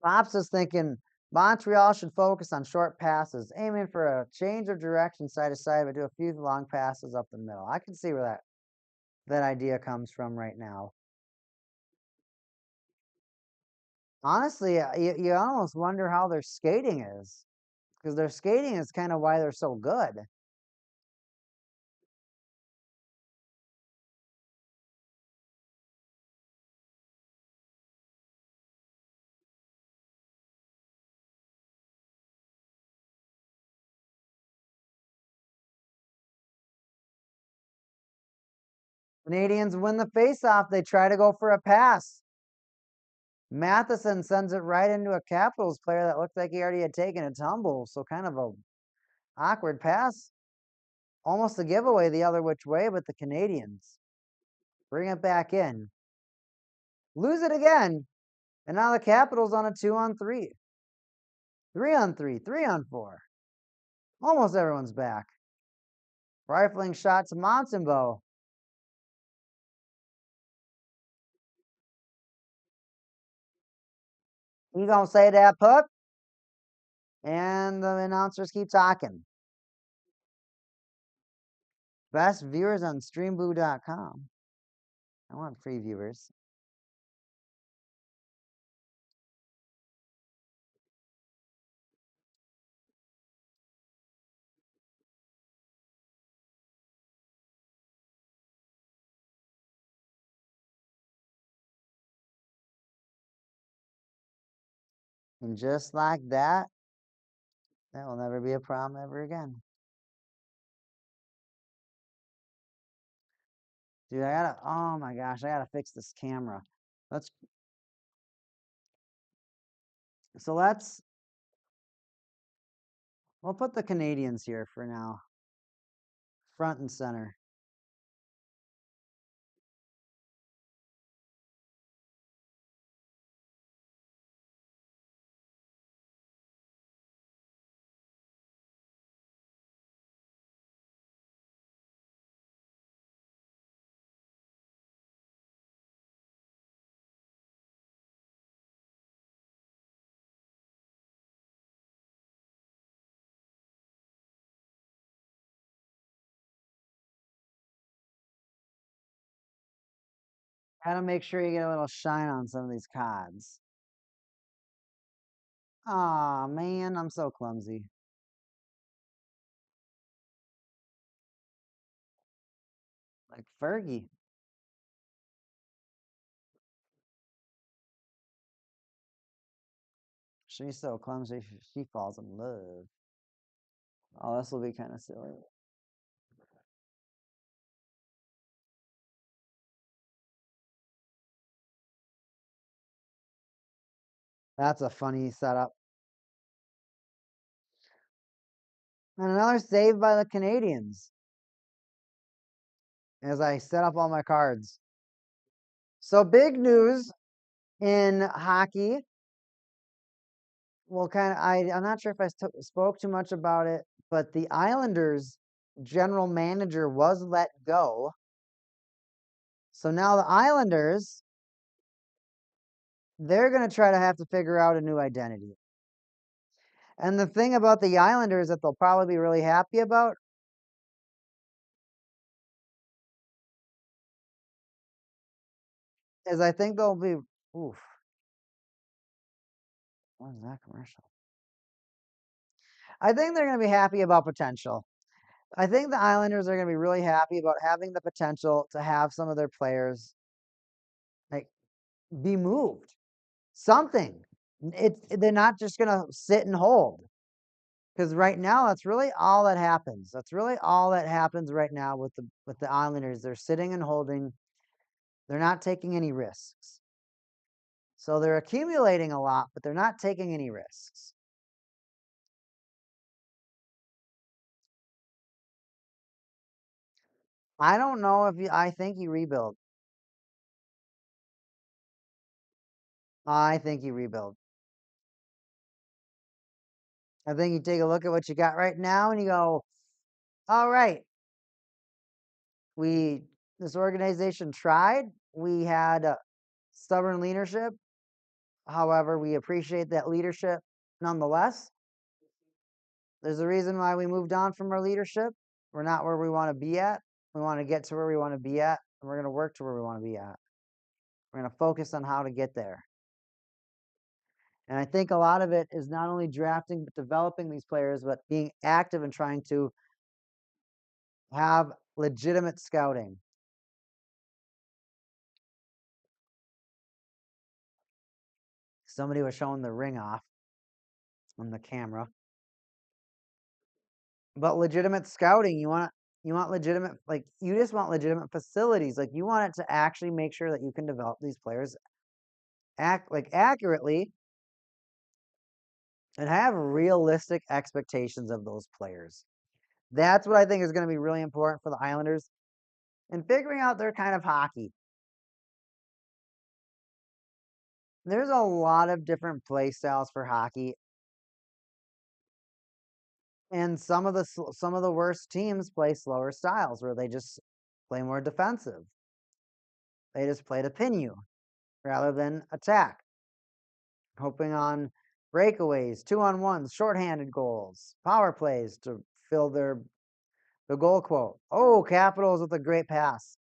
Pops is thinking Montreal should focus on short passes, aiming for a change of direction side to side, but do a few long passes up the middle. I can see where that idea comes from right now. Honestly, you almost wonder how their skating is, because their skating is kind of why they're so good. Canadians win the faceoff. They try to go for a pass. Matheson sends it right into a Capitals player that looked like he already had taken a tumble. So kind of a awkward pass. Almost a giveaway the other which way, but the Canadians bring it back in. Lose it again. And now the Capitals on a 2-on-3. 3-on-3. 3-on-4. Almost everyone's back. Rifling shot to Montembeau. He gonna say that puck? And the announcers keep talking. Best viewers on streamblue.com. I want free viewers. And just like that will never be a problem ever again. Dude, oh my gosh, I gotta fix this camera. Let's, so we'll put the Canadians here for now. Front and center. Gotta make sure you get a little shine on some of these cards. Aw, man, I'm so clumsy. Like Fergie. She's so clumsy, she falls in love. Oh, this will be kind of silly. That's a funny setup. And another save by the Canadians as I set up all my cards. So big news in hockey. Well, I'm not sure if I spoke too much about it, but the Islanders general manager was let go. So now the Islanders, they're going to try to have to figure out a new identity. And the thing about the Islanders that they'll probably be really happy about is I think they'll be, oof, what is that commercial? I think they're going to be happy about potential. I think the Islanders are going to be really happy about having the potential to have some of their players like be moved. Something. They're not just going to sit and hold. Because right now, that's really all that happens. That's really all that happens right now with the Islanders. They're sitting and holding. They're not taking any risks. So they're accumulating a lot, but they're not taking any risks. I don't know if I think you rebuild. I think you rebuild. I think you take a look at what you got right now and you go, all right, this organization tried. We had stubborn leadership. However, we appreciate that leadership nonetheless. There's a reason why we moved on from our leadership. We're not where we want to be at. We want to get to where we want to be at, and we're going to work to where we want to be at. We're going to focus on how to get there. And I think a lot of it is not only drafting, but developing these players, but being active and trying to have legitimate scouting. Somebody was showing the ring off on the camera. But legitimate scouting, you want legitimate, like, you just want legitimate facilities. Like, you want it to actually make sure that you can develop these players accurately and have realistic expectations of those players. That's what I think is going to be really important for the Islanders and figuring out their kind of hockey. There's a lot of different play styles for hockey, and some of the worst teams play slower styles where they just play more defensive. They just play to pin you rather than attack, hoping on breakaways, 2-on-1s, shorthanded goals, power plays to fill the goal quote. Oh, Capitals with a great pass.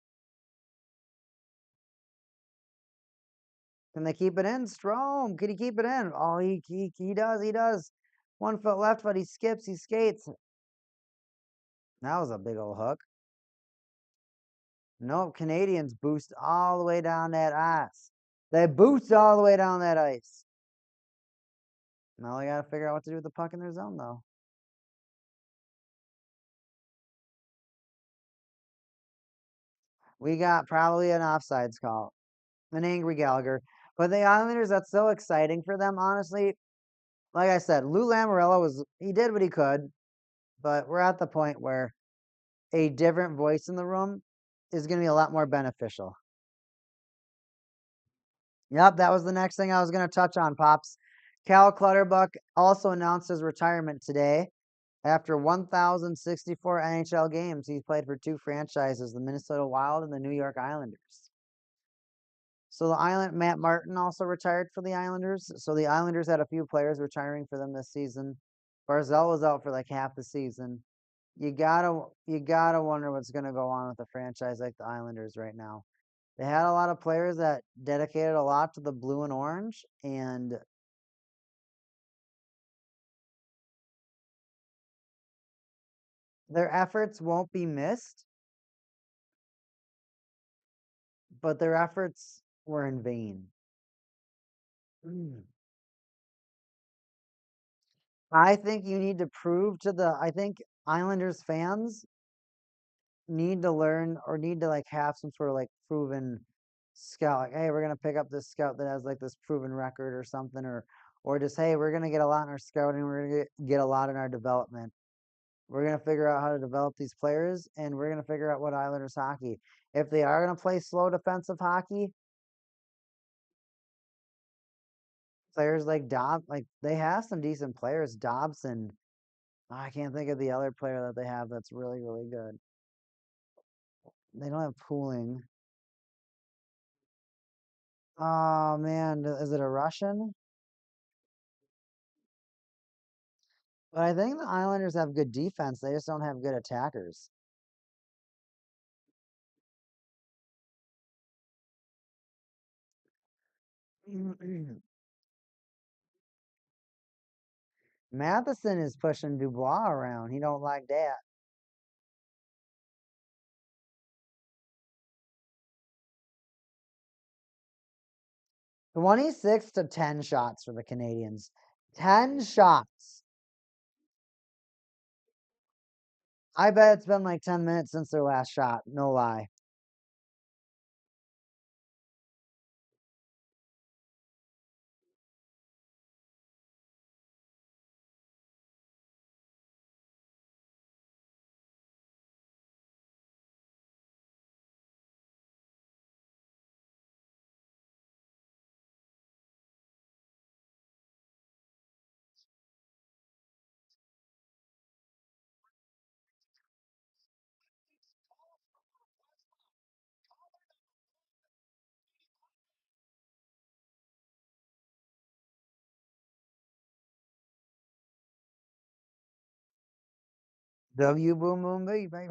Can they keep it in? Strome, can he keep it in? Oh, he does. He does. 1 foot left foot. He skips. He skates. That was a big old hook. Nope. Canadiens boost all the way down that ice. They boost all the way down that ice. Now they got to figure out what to do with the puck in their zone, though. We got probably an offsides call, an angry Gallagher. But the Islanders, that's so exciting for them, honestly. Like I said, Lou Lamoriello he did what he could, but we're at the point where a different voice in the room is going to be a lot more beneficial. Yep, that was the next thing I was going to touch on, Pops. Cal Clutterbuck also announced his retirement today. After 1,064 NHL games, he's played for 2 franchises, the Minnesota Wild and the New York Islanders. So Matt Martin also retired for the Islanders. So the Islanders had a few players retiring for them this season. Barzal was out for like half the season. You gotta wonder what's gonna go on with a franchise like the Islanders right now. They had a lot of players that dedicated a lot to the blue and orange, and their efforts won't be missed, but their efforts were in vain. I think you need to prove I think Islanders fans need to learn or need to like have some sort of like proven scout. Like, hey, we're gonna pick up this scout that has like this proven record or something, or just hey, we're gonna get a lot in our scouting, we're gonna get a lot in our development. We're gonna figure out how to develop these players, and we're gonna figure out what Islanders hockey. If they are gonna play slow defensive hockey, players like like they have some decent players. Dobson, I can't think of the other player that they have that's really really good. They don't have Pooling. Oh man, is it a Russian? But I think the Islanders have good defense. They just don't have good attackers. Matheson is pushing Dubois around. He don't like that. 26 to 10 shots for the Canadiens. 10 shots. I bet it's been like 10 minutes since their last shot. No lie. W boom boom baby.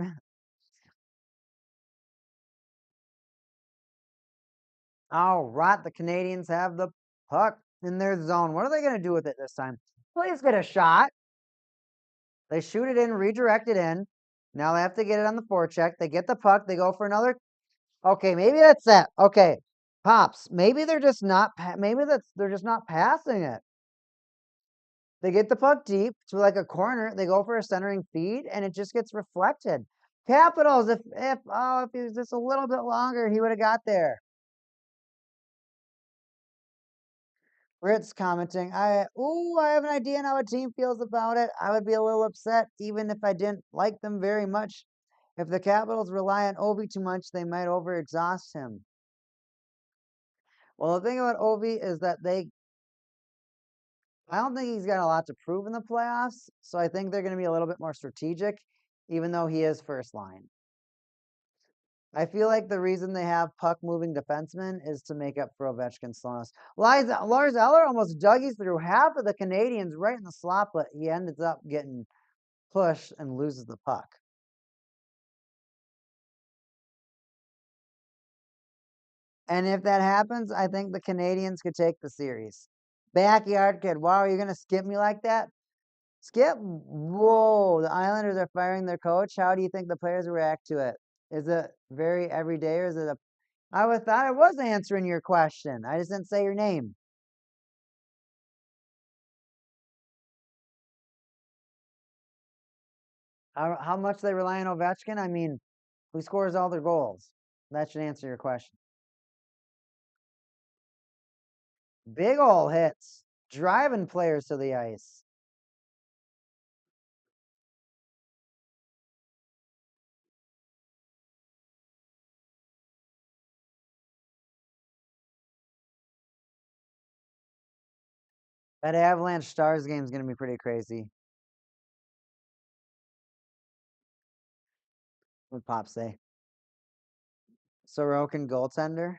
All right, the Canadians have the puck in their zone. What are they going to do with it this time? Please get a shot. They shoot it in, redirect it in. Now they have to get it on the forecheck. They get the puck. They go for another. Okay, maybe that's it. Okay, Pops. Maybe they're just not. Maybe they're just not passing it. They get the puck deep to like a corner. They go for a centering feed, and it just gets reflected. Capitals. If he was just a little bit longer, he would have got there. Ritz commenting, I have an idea on how a team feels about it. I would be a little upset, even if I didn't like them very much. If the Capitals rely on Ovi too much, they might overexhaust him. Well, the thing about Ovi is that I don't think he's got a lot to prove in the playoffs, so I think they're going to be a little bit more strategic, even though he is first line. I feel like the reason they have puck moving defensemen is to make up for Ovechkin's slowness. Lars Eller almost duggies through half of the Canadians right in the slot, but he ends up getting pushed and loses the puck. And if that happens, I think the Canadians could take the series. Backyard kid, wow, are you going to skip me like that? Skip? Whoa, the Islanders are firing their coach. How do you think the players react to it? Is it very everyday or is it a. Thought I was answering your question. I just didn't say your name. How much they rely on Ovechkin? I mean, who scores all their goals? That should answer your question. Big ol' hits, driving players to the ice. That Avalanche Stars game is going to be pretty crazy. What Pop say? Sorokin goaltender.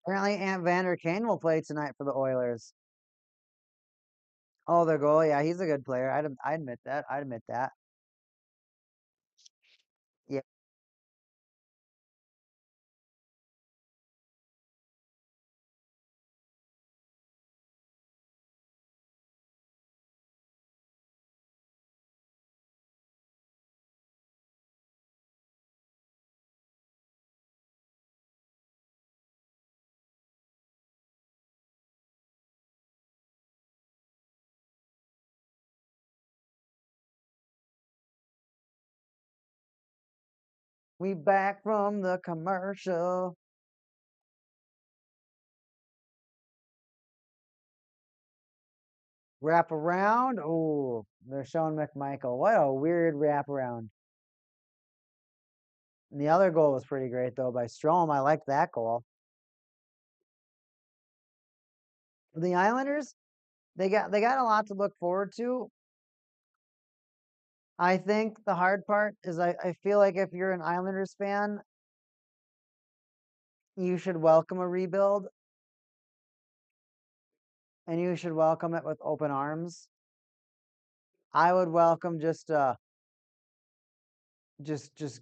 Apparently, Ant Vander Kane will play tonight for the Oilers. Oh, their goal. Yeah, he's a good player. I admit that. I admit that. Yeah. We back from the commercial. Wrap around. Oh, they're showing McMichael. What a weird wraparound. And the other goal was pretty great though by Strom. I liked that goal. The Islanders, they got a lot to look forward to. I think the hard part is I feel like if you're an Islanders fan, you should welcome a rebuild and you should welcome it with open arms. I would welcome just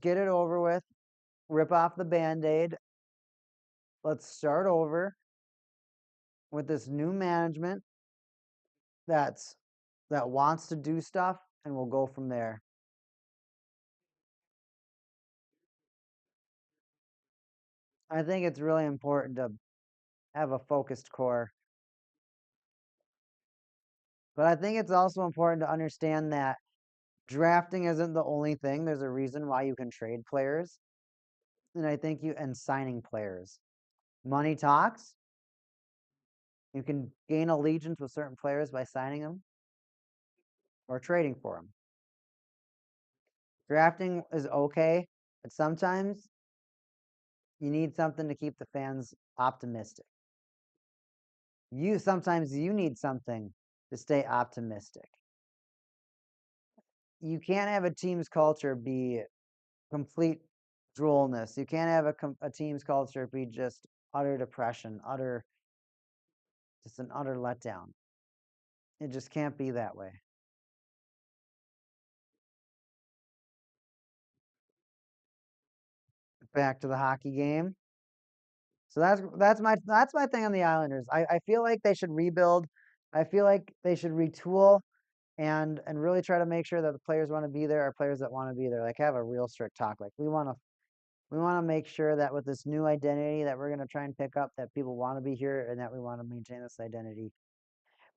get it over with, rip off the band-aid. Let's start over with this new management that's that wants to do stuff and we'll go from there. I think it's really important to have a focused core. But I think it's also important to understand that drafting isn't the only thing. There's a reason why you can trade players. And I think and signing players. Money talks. You can gain allegiance with certain players by signing them or trading for them. Drafting is okay, but sometimes you need something to keep the fans optimistic. Sometimes you need something to stay optimistic. You can't have a team's culture be complete drollness. You can't have a team's culture be just utter depression, just an utter letdown. It just can't be that way. Back to the hockey game. So that's my thing on the Islanders. I feel like they should rebuild. I feel like they should retool and really try to make sure that the players want to be there are players that want to be there. Like have a real strict talk. Like we want to make sure that with this new identity that we're going to try and pick up that people want to be here and that we want to maintain this identity.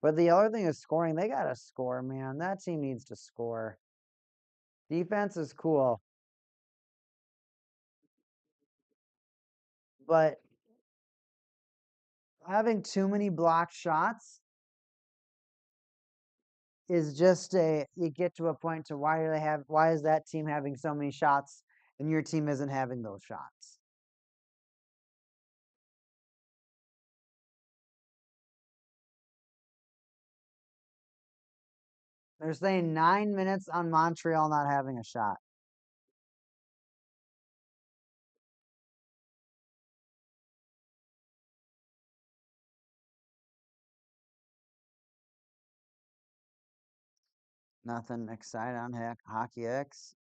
But the other thing is scoring. They got to score, man. That team needs to score. Defense is cool, but having too many blocked shots is just you get to a point to why is that team having so many shots and your team isn't having those shots? They're saying 9 minutes on Montreal not having a shot. Nothing exciting on Hockey X.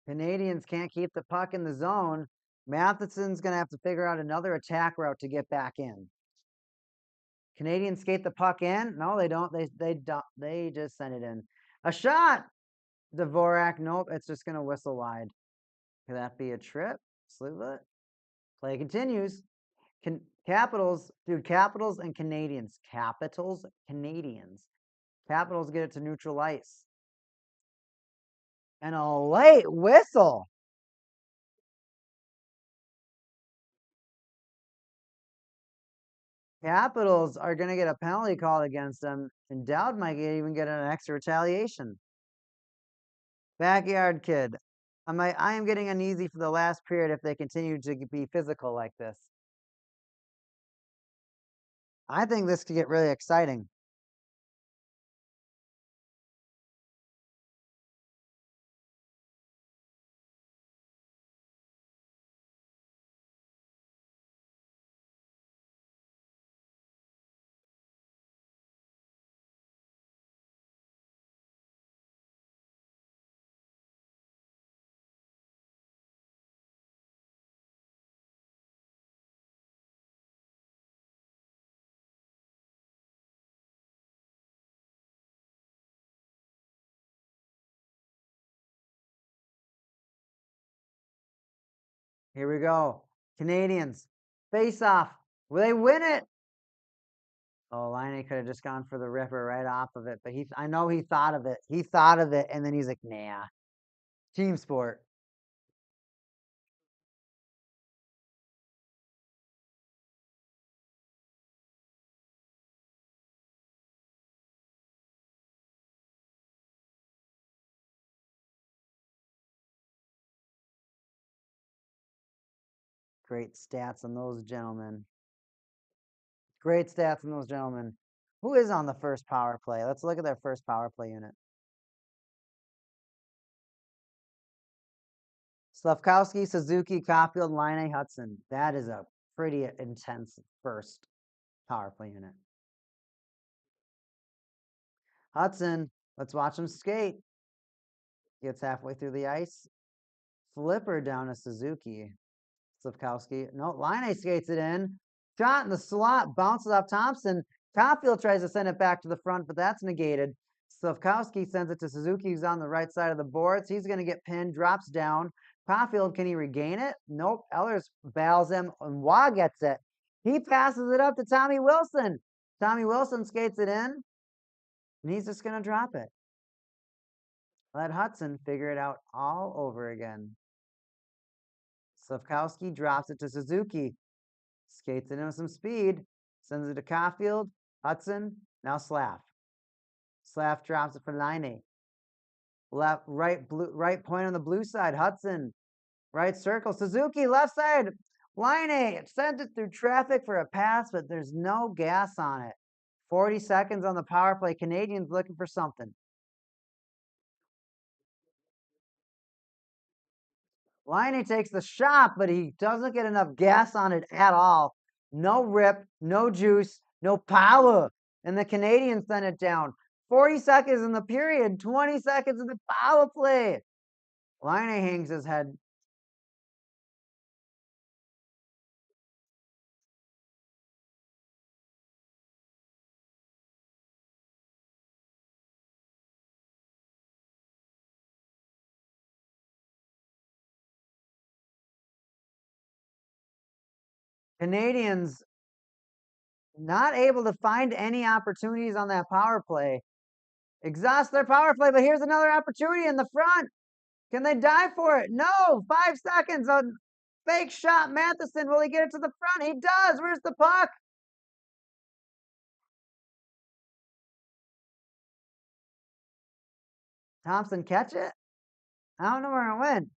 Canadians can't keep the puck in the zone. Matheson's going to have to figure out another attack route to get back in. Canadians skate the puck in. No, they don't. They don't. They just send it in. A shot. Dvorak. Nope. It's just going to whistle wide. Could that be a trip? Sleeve it. Play continues. Capitals, dude. Capitals and Canadians. Capitals, Canadians. Capitals get it to neutral ice. And a late whistle. Capitals are going to get a penalty called against them, and Dowd might even get an extra retaliation. Backyard kid. I am getting uneasy for the last period if they continue to be physical like this. I think this could get really exciting. Here we go. Canadians face off. Will they win it? Oh, Laine could have just gone for the ripper right off of it, but I know he thought of it. He thought of it, and then he's like, nah. Team sport. Great stats on those gentlemen. Great stats on those gentlemen. Who is on the first power play? Let's look at their first power play unit. Slavkowski, Suzuki, Caulfield, Laine, Hudson. That is a pretty intense first power play unit. Hudson, let's watch him skate. Gets halfway through the ice. Flipper down to Suzuki. Slafkowski. No, Line skates it in. Shot in the slot, bounces off Thompson. Caulfield tries to send it back to the front, but that's negated. Slafkowski sends it to Suzuki, who's on the right side of the boards. He's going to get pinned, drops down. Caulfield, can he regain it? Nope. Ellers bails him, and Waugh gets it. He passes it up to Tommy Wilson. Tommy Wilson skates it in, and he's just going to drop it. Let Hudson figure it out all over again. Slafkowski drops it to Suzuki. Skates it in with some speed. Sends it to Caulfield. Hudson. Now Slav. Slav drops it for Laine. Right point on the blue side. Hudson. Right circle. Suzuki. Left side. Laine sends it through traffic for a pass, but there's no gas on it. 40 seconds on the power play. Canadiens looking for something. Laine takes the shot, but he doesn't get enough gas on it at all. No rip, no juice, no power. And the Canadiens send it down. 40 seconds in the period, 20 seconds in the power play. Laine hangs his head. Canadiens not able to find any opportunities on that power play. Exhaust their power play, but here's another opportunity in the front. Can they die for it? No. 5 seconds. A fake shot. Matheson. Will he get it to the front? He does. Where's the puck? Thompson catch it? I don't know where it went.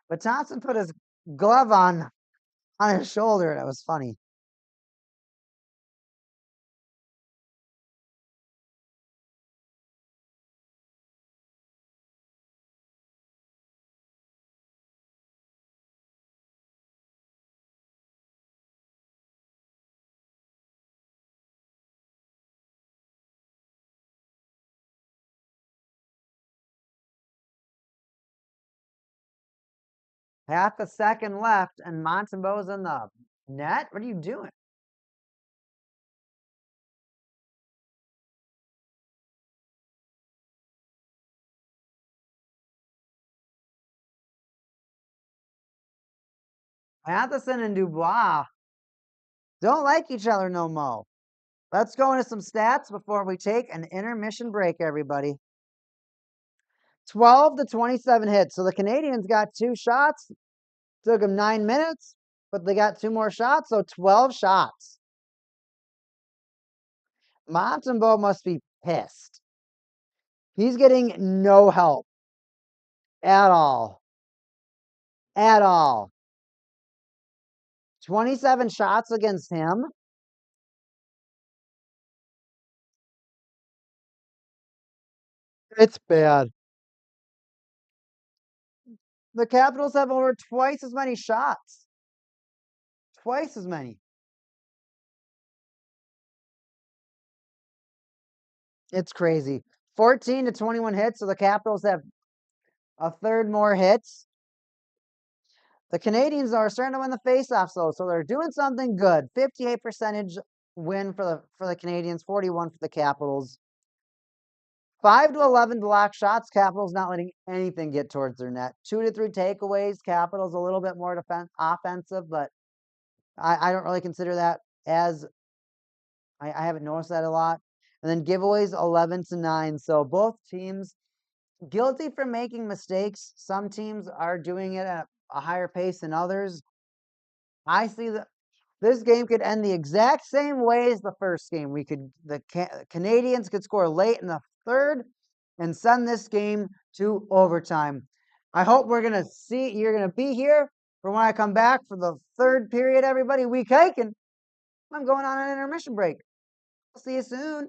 But Thompson put his glove on his shoulder. That was funny. Half a second left, and Montembeau's in the net. What are you doing? Matheson and Dubois don't like each other no more. Let's go into some stats before we take an intermission break, everybody. 12 to 27 hits. So the Canadiens got 2 shots. Took them 9 minutes, but they got 2 more shots, so 12 shots. Montembeau must be pissed. He's getting no help at all. At all. 27 shots against him. It's bad. The Capitals have over twice as many shots. Twice as many. It's crazy. 14 to 21 hits, so the Capitals have a third more hits. The Canadiens are starting to win the faceoffs, though, so they're doing something good. 58% win for the Canadiens, 41 for the Capitals. 5 to 11 block shots. Capitals not letting anything get towards their net. 2 to 3 takeaways. Capitals a little bit more offensive, but I don't really consider that as I haven't noticed that a lot. And then giveaways 11 to 9. So both teams guilty for making mistakes. Some teams are doing it at a higher pace than others. I see that this game could end the exact same way as the first game. The Canadiens could score late in the third and send this game to overtime. I hope you're gonna be here for when I come back for the third period, everybody. Week hiking. I'm going on an intermission break. I'll see you soon.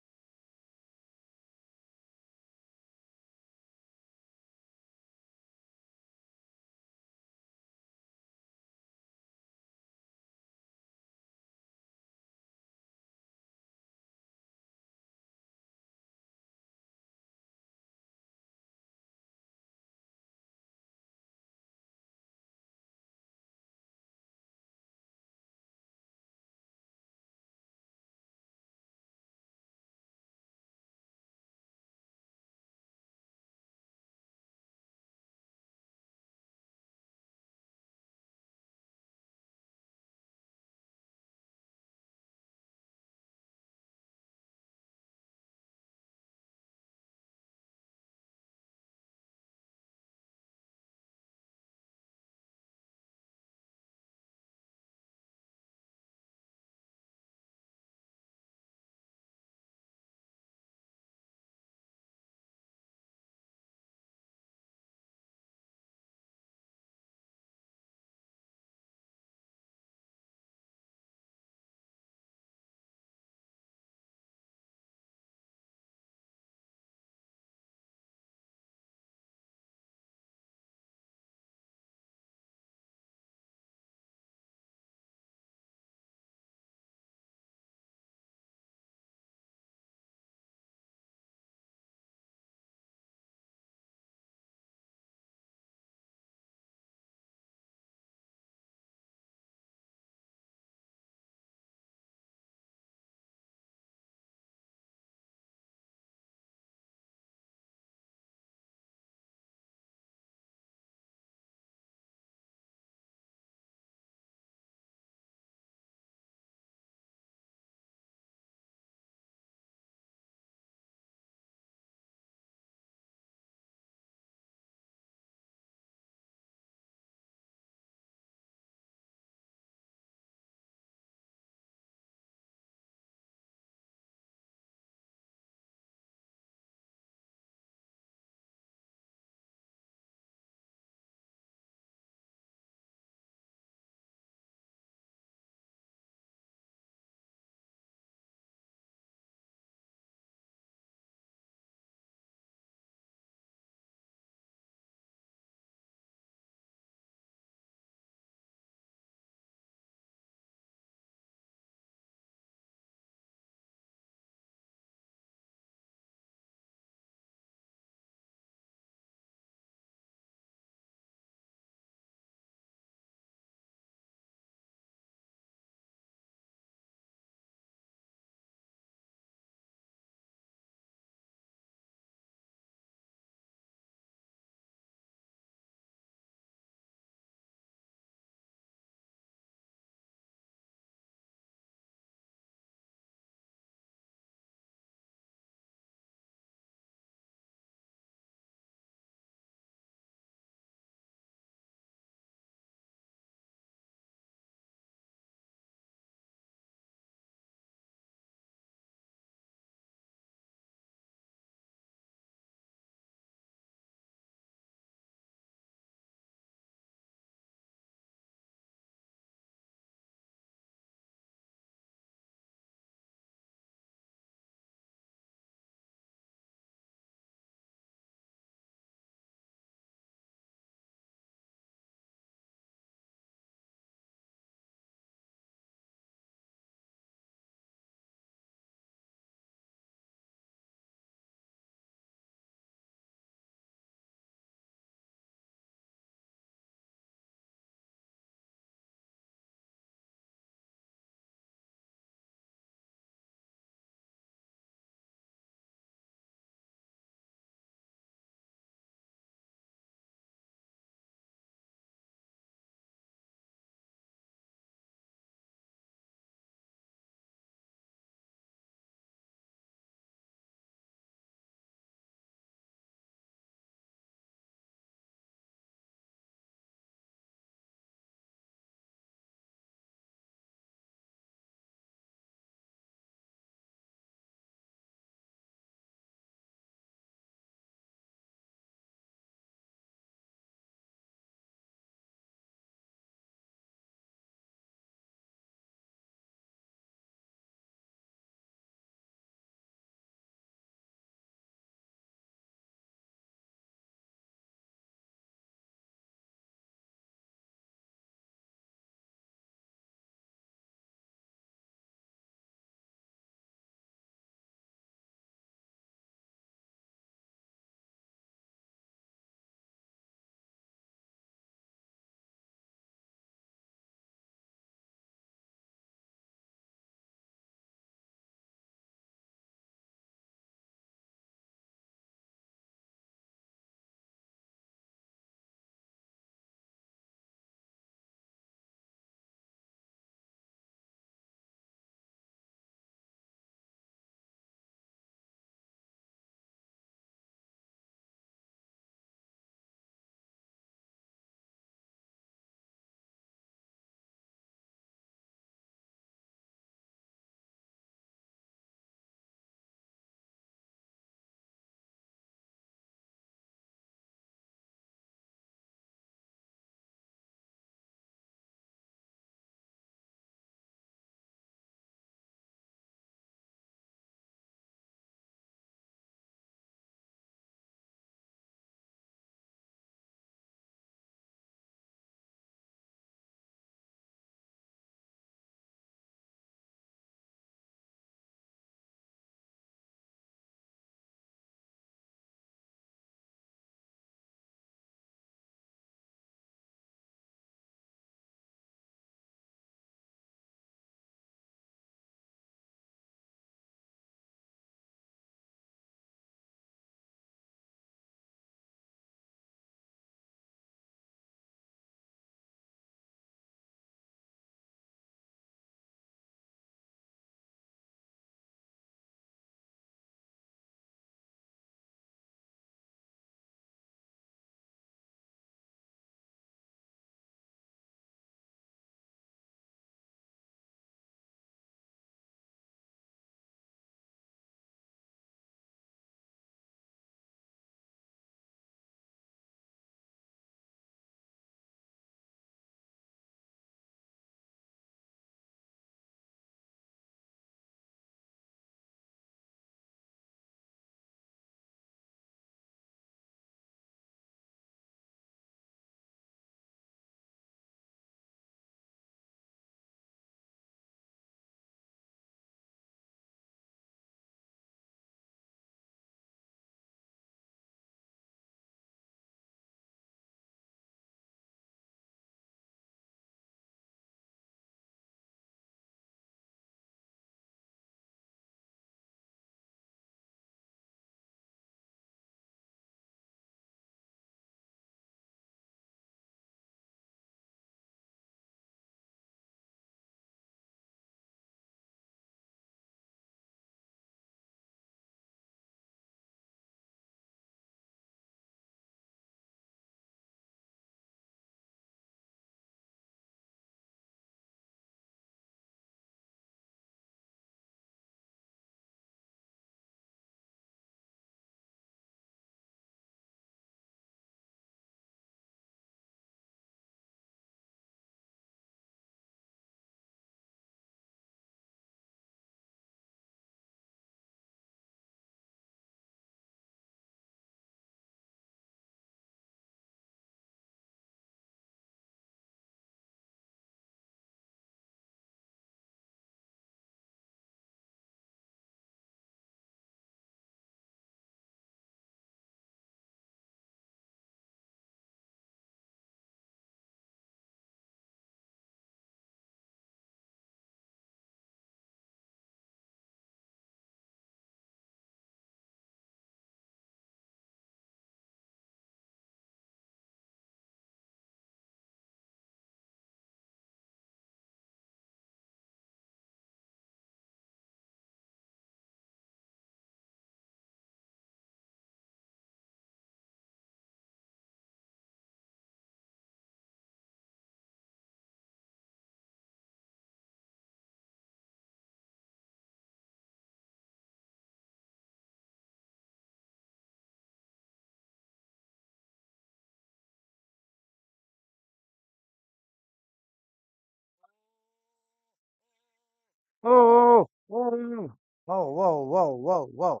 Oh, whoa, whoa, whoa, whoa, whoa, whoa.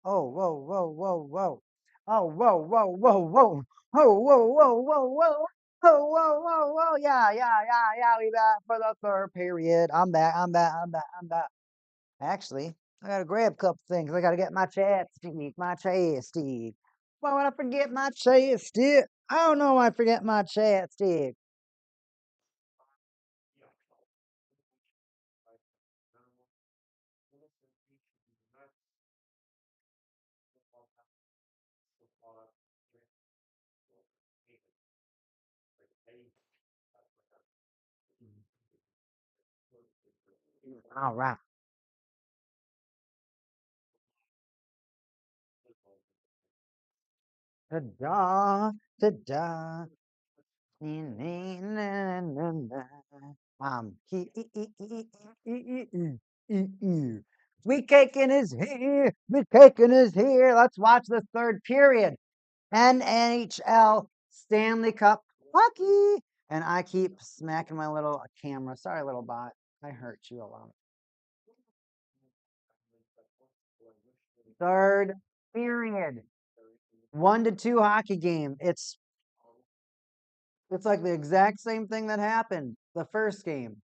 Oh, whoa, whoa, whoa, whoa. Oh, whoa, whoa, whoa, whoa. Oh, whoa, whoa, whoa, whoa. Oh, whoa, whoa, whoa. Yeah. We back for the third period. I'm back. Actually, I gotta grab a couple things. I gotta get my chapstick. Why would I forget my chapstick? I don't know why I forget my chapstick. All right. Ta-da, ta-da. Sweet caking is here. Sweet caking is here. Let's watch the third period. NHL Stanley Cup hockey. And I keep smacking my little camera. Sorry, little bot. I hurt you a lot. Third period. 1-2 hockey game. It's like the exact same thing that happened the first game.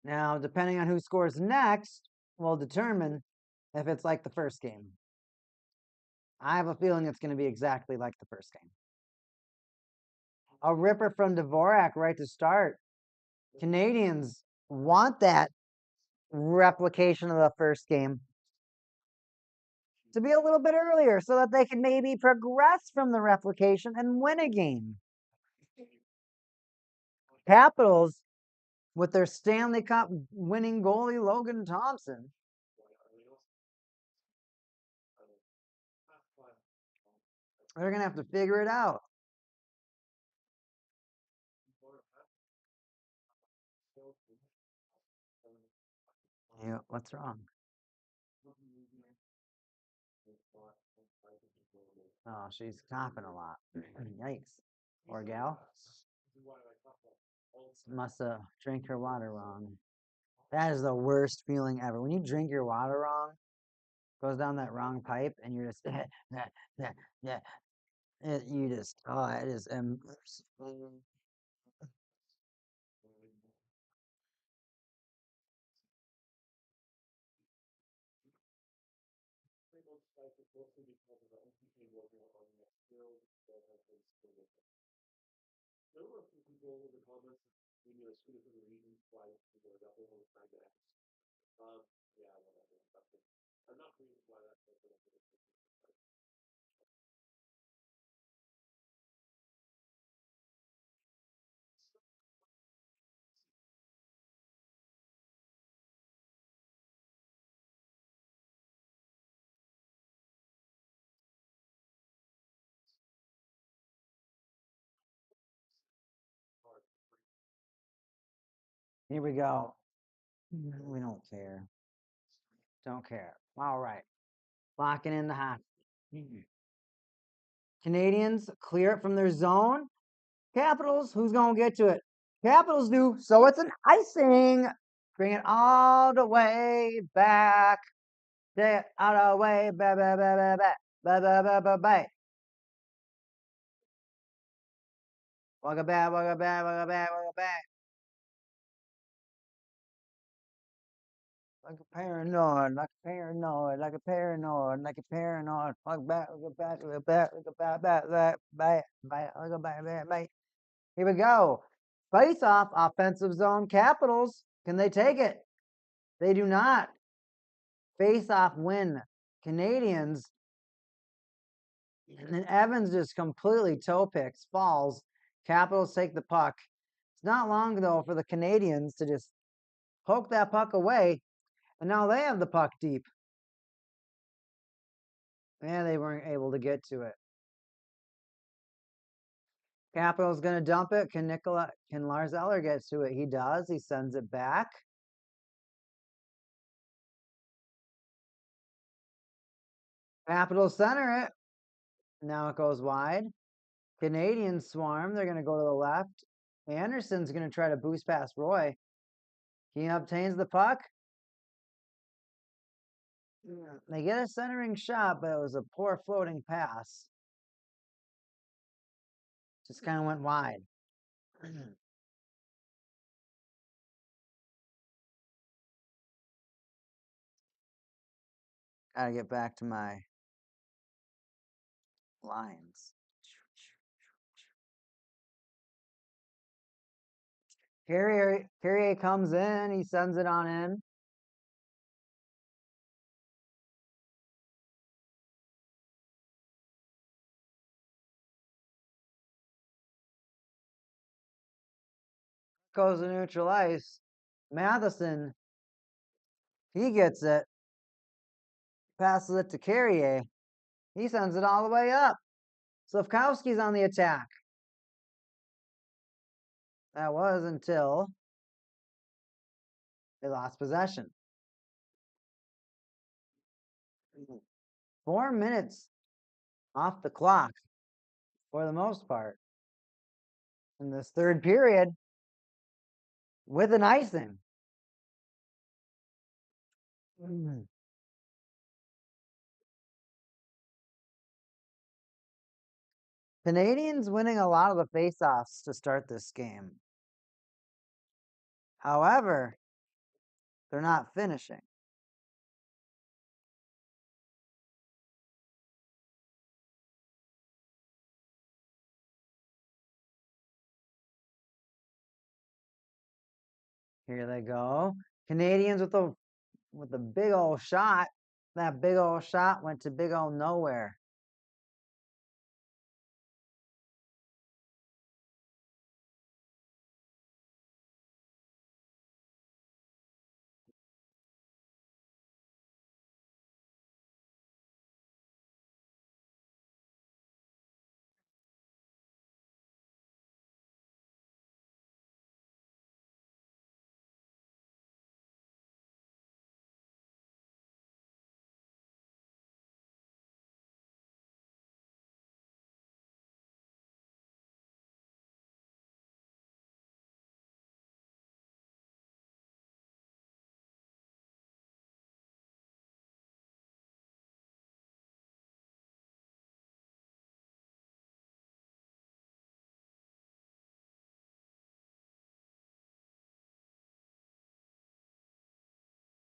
Now, depending on who scores next, will determine if it's like the first game. I have a feeling it's going to be exactly like the first game. A ripper from Dvorak right to start. Canadians want that replication of the first game to be a little bit earlier so that they can maybe progress from the replication and win a game. Capitals, with their Stanley Cup winning goalie Logan Thompson, they're going to have to figure it out. Yeah, what's wrong? Oh, she's coughing a lot. Yikes. Or gal? Must have drank her water wrong. That is the worst feeling ever. When you drink your water wrong, goes down that wrong pipe, and you're just, you just, oh, it is. Here we go. We don't care. Don't care. All right. Locking in the hockey. Canadians clear it from their zone. Capitals, who's going to get to it? Capitals do. So it's an icing. Bring it all the way back. Get out of the way. Ba. Welcome back. Like a paranoid, like a paranoid, like a paranoid, like a paranoid. Look back, look back, look back, look back. Here we go. Face off, offensive zone Capitals. Can they take it? They do not. Face off win. Canadians. And then Evans just completely toe picks, falls. Capitals take the puck. It's not long though for the Canadians to just poke that puck away, and now they have the puck deep. And they weren't able to get to it. Capitals going to dump it. Can Lars Eller get to it? He does. He sends it back. Capitals center it. Now it goes wide. Canadians swarm. They're going to go to the left. Anderson's going to try to boost past Roy. He obtains the puck. They get a centering shot, but it was a poor floating pass. Just kind of went wide. Gotta get back to my lines. Carrier comes in. He sends it on in. Goes to neutral ice. Matheson, he gets it. Passes it to Carrier. He sends it all the way up. Slavkowski's on the attack. That was until they lost possession. 4 minutes off the clock for the most part in this third period with an icing. Canadiens winning a lot of the faceoffs to start this game. However, they're not finishing. Here they go. Canadiens with a big old shot. That big old shot went to big old nowhere.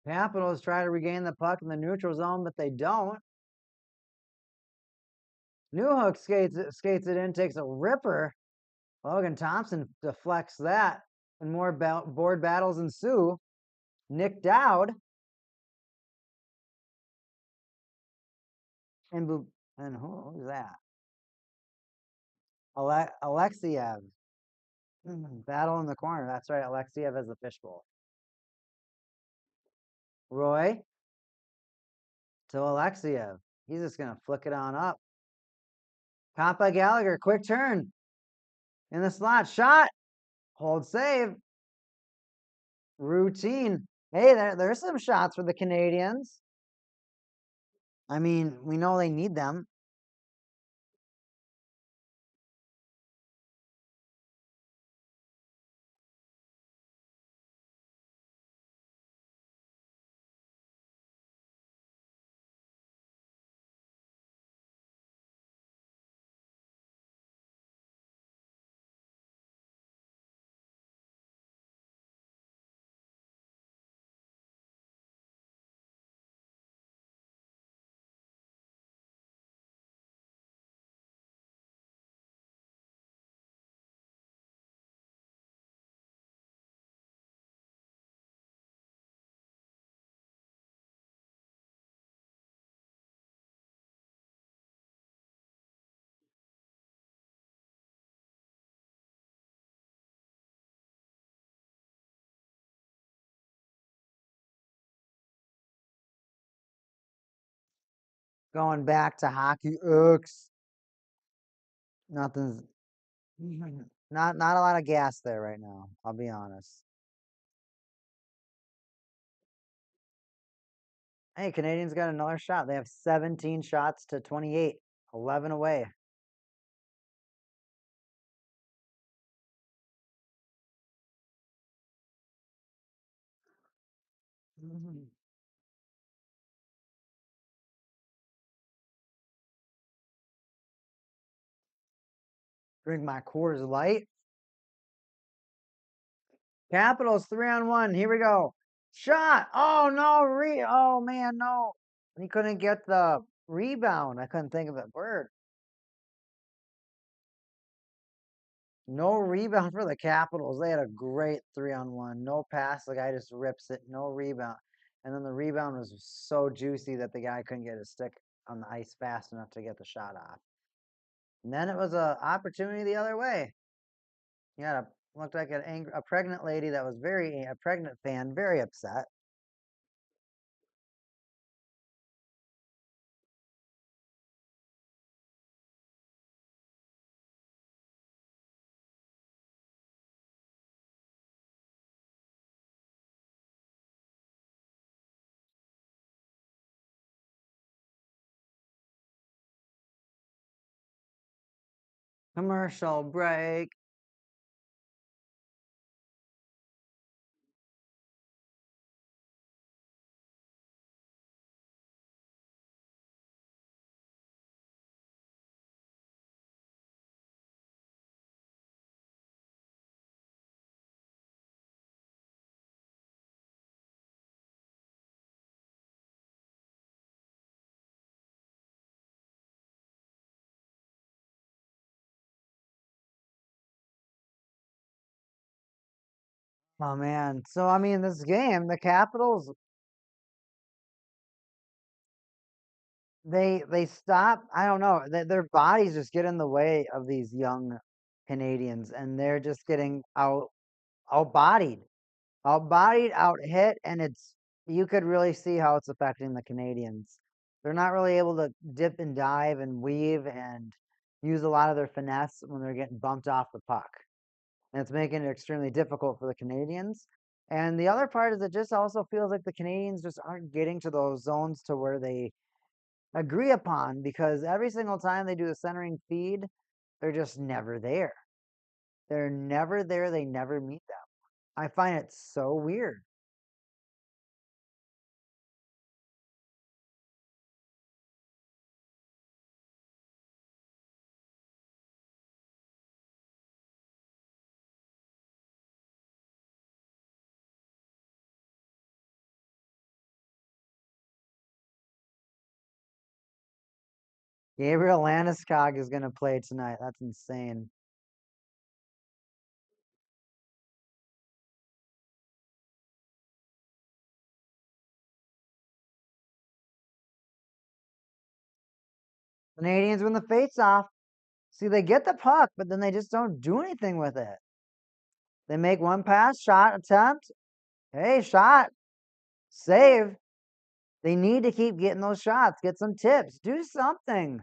Capitals try to regain the puck in the neutral zone, but they don't. Newhook skates it in, takes a ripper. Logan Thompson deflects that, and more board battles ensue. Nick Dowd and who's that? Alexiev. Battle in the corner. That's right. Alexiev has the fishbowl. Roy to Alexiev. He's just going to flick it on up. Papa Gallagher, quick turn. In the slot. Shot. Hold save. Routine. Hey, there's some shots for the Canadiens. I mean, we know they need them. Going back to hockey. Ooks. Nothing's not a lot of gas there right now. I'll be honest. Hey, Canadians got another shot. They have 17 shots to 28, 11 away. Drink my Coors Light. Capitals 3-on-1. Here we go. Shot. Oh no, oh man, no. He couldn't get the rebound. I couldn't think of the word. No rebound for the Capitals. They had a great 3-on-1. No pass. The guy just rips it. No rebound. And then the rebound was so juicy that the guy couldn't get his stick on the ice fast enough to get the shot off. And then it was a opportunity the other way. You had looked like a pregnant lady that was a pregnant fan, very upset. Commercial break. Oh man. So I mean this game, the Capitals they stop, I don't know, their bodies just get in the way of these young Canadians and they're just getting outbodied. Outbodied, out hit, and you could really see how it's affecting the Canadians. They're not really able to dip and dive and weave and use a lot of their finesse when they're getting bumped off the puck. And it's making it extremely difficult for the Canadians. And the other part is it just also feels like the Canadians just aren't getting to those zones to where they agree upon because every single time they do the centering feed, they're just never there. They're never there. They never meet them. I find it so weird. Gabriel Landeskog is going to play tonight. That's insane. Canadians win the face-off. See, they get the puck, but then they just don't do anything with it. They make one pass, shot attempt. Hey, shot, save. They need to keep getting those shots. Get some tips. Do something.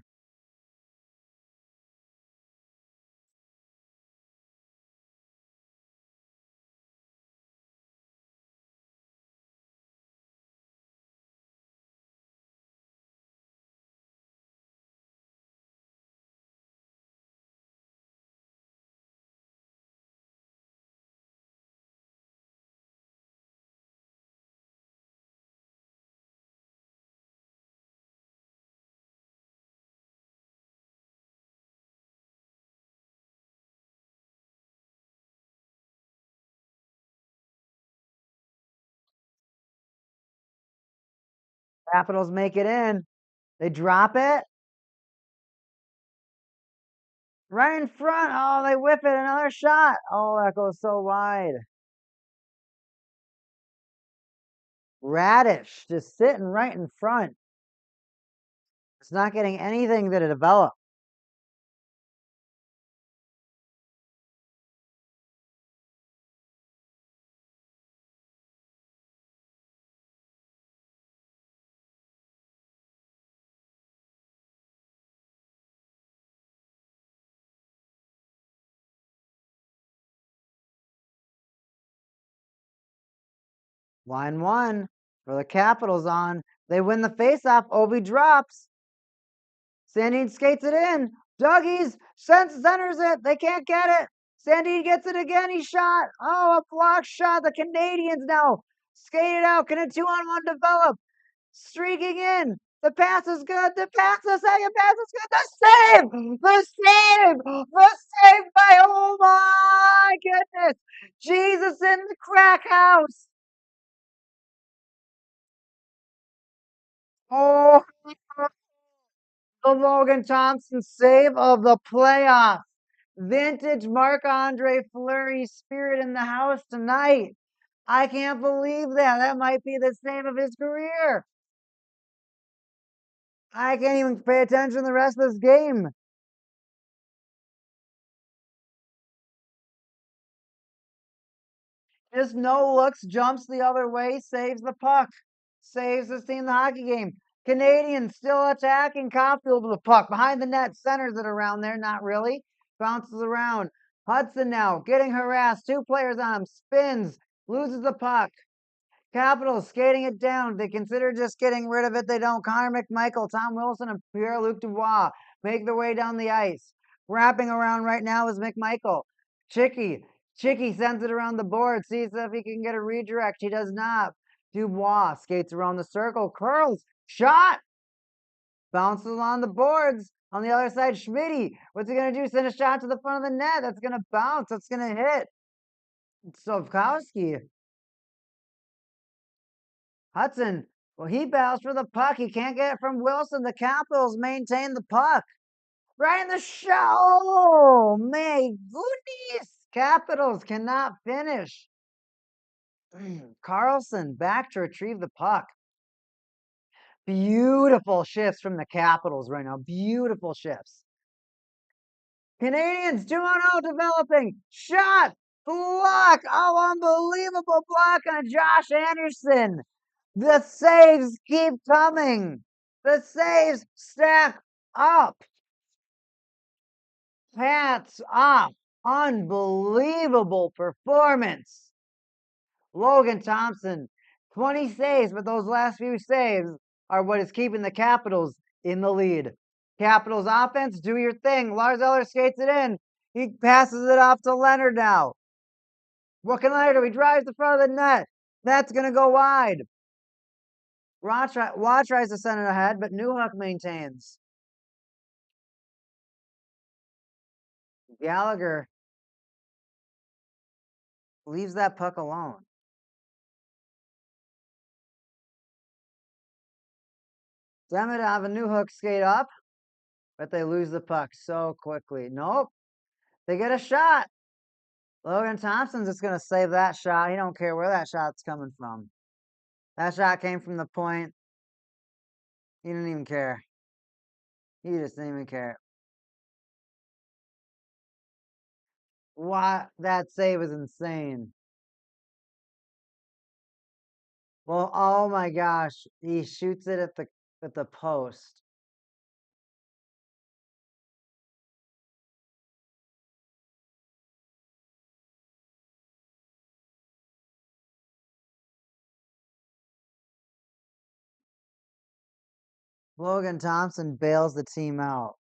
Capitals make it in. They drop it right in front. Oh, they whip it. Another shot. Oh, that goes so wide. Radish just sitting right in front. It's not getting anything that it developed. Line one for the Capitals on. They win the faceoff. Obi drops. Sandine skates it in. Dougie's centers it. They can't get it. Sandine gets it again. He shot. Oh, a block shot. The Canadians now Skated out. Can a 2-on-1 develop? Streaking in. The pass is good. The pass, the second pass is good. The save! The save! The save by, oh my goodness! Jesus in the crack house! Oh, the Logan Thompson save of the playoffs. Vintage Marc-Andre Fleury spirit in the house tonight. I can't believe that. That might be the save of his career. I can't even pay attention to the rest of this game. Just no looks, jumps the other way, saves the puck, saves this team the hockey game. Canadiens still attacking Caulfield with the puck behind the net, centers it around there, not really. Bounces around. Hudson now getting harassed. Two players on him, spins, loses the puck. Capitals skating it down. They consider just getting rid of it. They don't. Connor McMichael, Tom Wilson, and Pierre-Luc Dubois make their way down the ice. Wrapping around right now is McMichael. Chicky sends it around the board, sees if he can get a redirect. He does not. Dubois skates around the circle, curls, shot, bounces along the boards. On the other side, Schmitty. What's he going to do? Send a shot to the front of the net. That's going to bounce. That's going to hit. Sovkowski. Hudson. Well, he battles for the puck. He can't get it from Wilson. The Capitals maintain the puck. Right in the show. Oh, my goodness. Capitals cannot finish. Carlson back to retrieve the puck. Beautiful shifts from the Capitals right now. Beautiful shifts. Canadiens 2-0 developing. Shot. Block. Oh, unbelievable block on Josh Anderson. The saves keep coming. The saves stack up. Hats off. Unbelievable performance. Logan Thompson, 20 saves, but those last few saves are what is keeping the Capitals in the lead. Capitals offense, do your thing. Lars Eller skates it in. He passes it off to Leonard now. What can Leonard do? He drives the front of the net. That's going to go wide. Watt tries to send it ahead, but Newhook maintains. Gallagher leaves that puck alone. Demidov and Newhook skate up, but they lose the puck so quickly. Nope. They get a shot. Logan Thompson's just going to save that shot. He don't care where that shot's coming from. That shot came from the point. He didn't even care. He just didn't even care. What? That save is insane. Well, oh my gosh. He shoots it at the post. Logan Thompson bails the team out.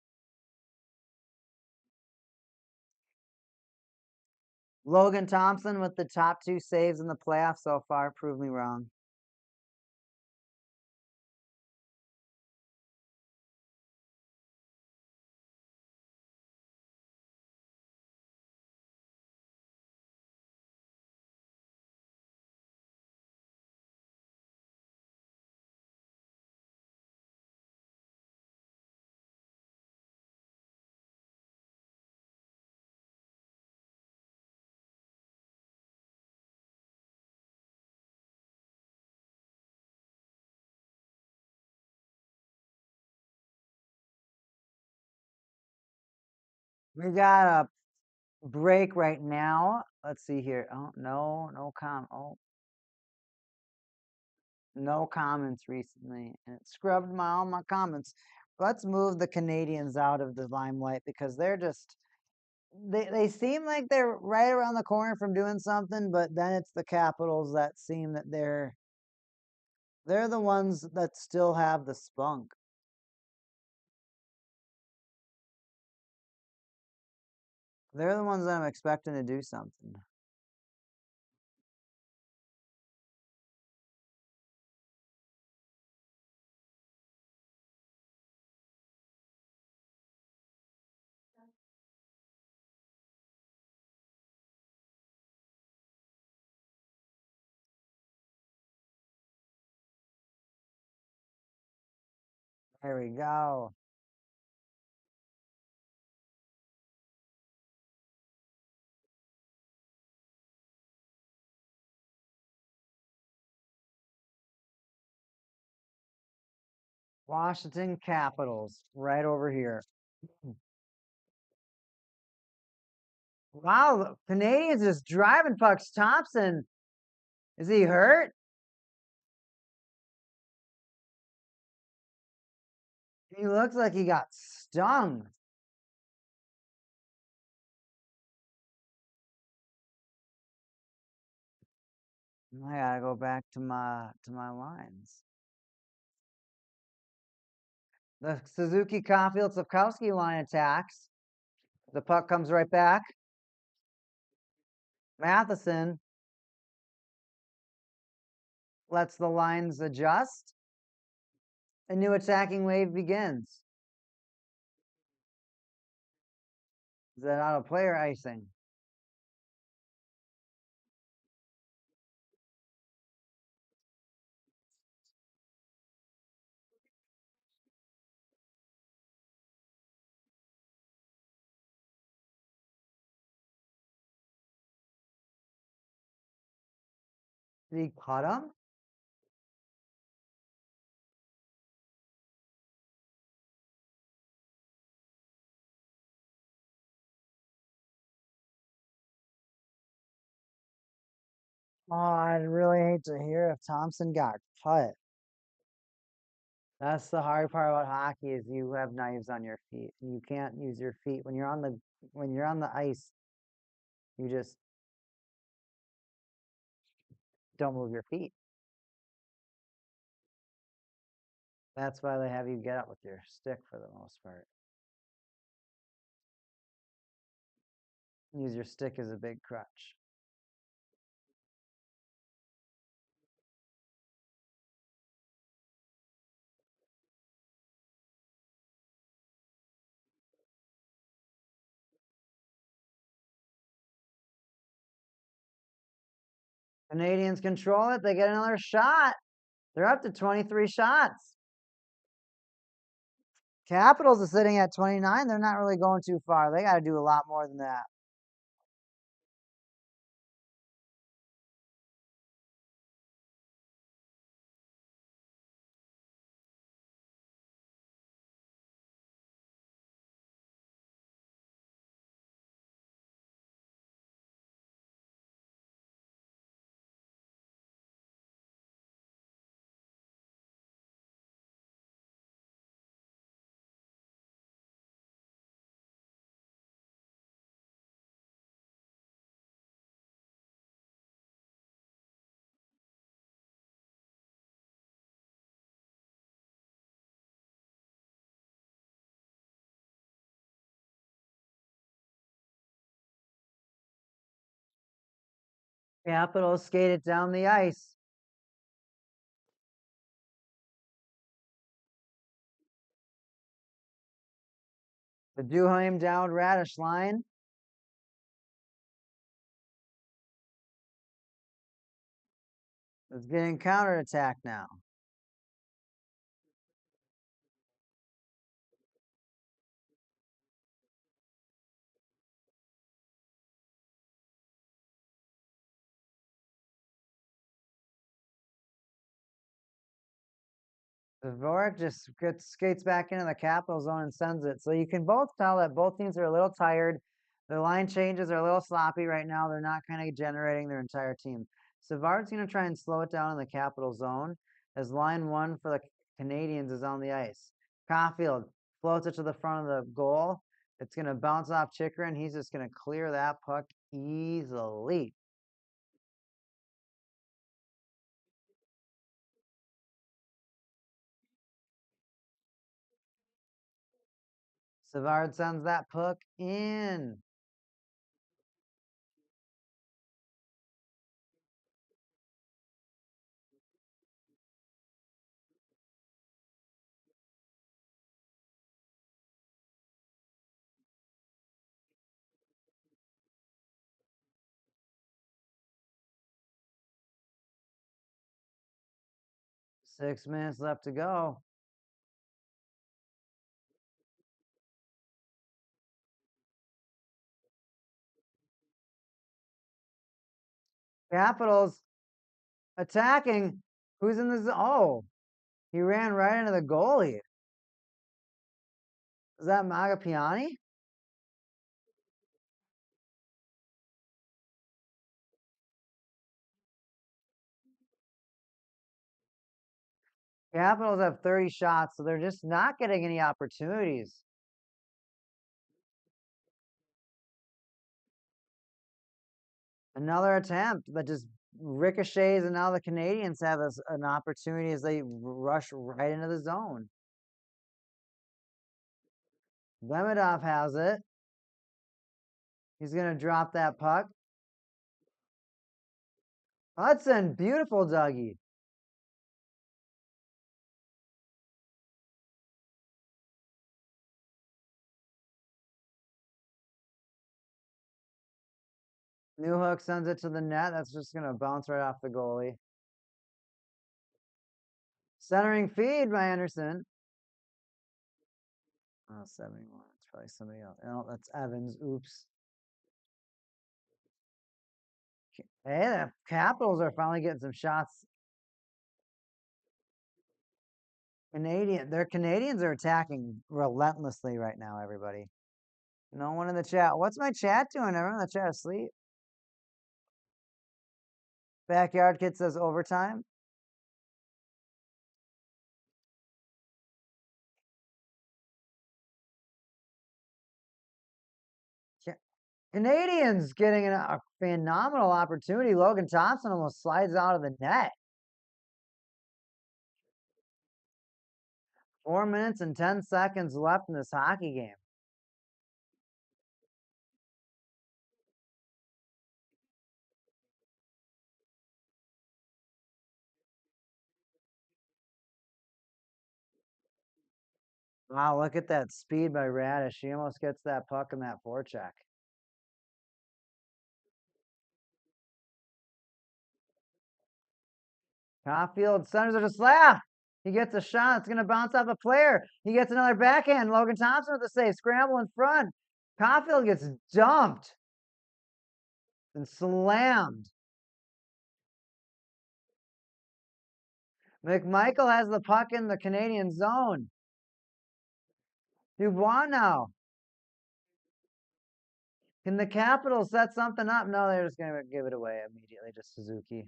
Logan Thompson with the top two saves in the playoffs so far. Prove me wrong. We got a break right now. Let's see here. Oh, no comments recently. And it scrubbed all my comments. Let's move the Canadiens out of the limelight because they're just they seem like they're right around the corner from doing something, but then it's the Capitals that seem that they're the ones that still have the spunk. They're the ones that I'm expecting to do something. There we go. Washington Capitals, right over here. Wow, the Canadians just driving pucks. Thompson, is he hurt? He looks like he got stung. I gotta go back to my lines. The Suzuki Caulfield Sapkowski line attacks. The puck comes right back. Matheson lets the lines adjust. A new attacking wave begins. Is that auto player icing? Did he cut him? Oh, I'd really hate to hear if Thompson got cut. That's the hard part about hockey is you have knives on your feet. You can't use your feet when you're on the ice. You just don't move your feet. That's why they have you get up with your stick for the most part. Use your stick as a big crutch. Canadians control it. They get another shot. They're up to 23 shots. Capitals is sitting at 29. They're not really going too far. They got to do a lot more than that. Capitals skated down the ice. The Duheim down Radish line. It's getting counterattack now. Dvorak just skates back into the capital zone and sends it. So you can both tell that both teams are a little tired. The line changes are a little sloppy right now. They're not kind of generating their entire team. Savard's going to try and slow it down in the capital zone as line one for the Canadiens is on the ice. Caulfield floats it to the front of the goal. It's going to bounce off Chikrin. He's just going to clear that puck easily. Savard sends that puck in. Six minutes left to go. Capitals attacking. Who's in the zone? Oh, he ran right into the goalie. Is that Magapiani? Capitals have 30 shots, so they're just not getting any opportunities. Another attempt that just ricochets, and now the Canadiens have an opportunity as they rush right into the zone. Lemedov has it. He's going to drop that puck. Hudson, beautiful Dougie. Newhook sends it to the net. That's just going to bounce right off the goalie. Centering feed by Anderson. Oh, 71. It's probably somebody else. Oh, that's Evans. Oops. Hey, the Capitals are finally getting some shots. Their Canadiens are attacking relentlessly right now, everybody. No one in the chat. What's my chat doing? Everyone in the chat asleep. Backyard Kid says overtime. Canadiens getting a phenomenal opportunity. Logan Thompson almost slides out of the net. 4 minutes and 10 seconds left in this hockey game. Wow, look at that speed by Radish. She almost gets that puck in that forecheck. Caulfield centers it a slap. He gets a shot. It's going to bounce off a player. He gets another backhand. Logan Thompson with the save. Scramble in front. Caulfield gets dumped and slammed. McMichael has the puck in the Canadian zone. Dubois now. Can the Capitals set something up? No, they're just going to give it away immediately to Suzuki.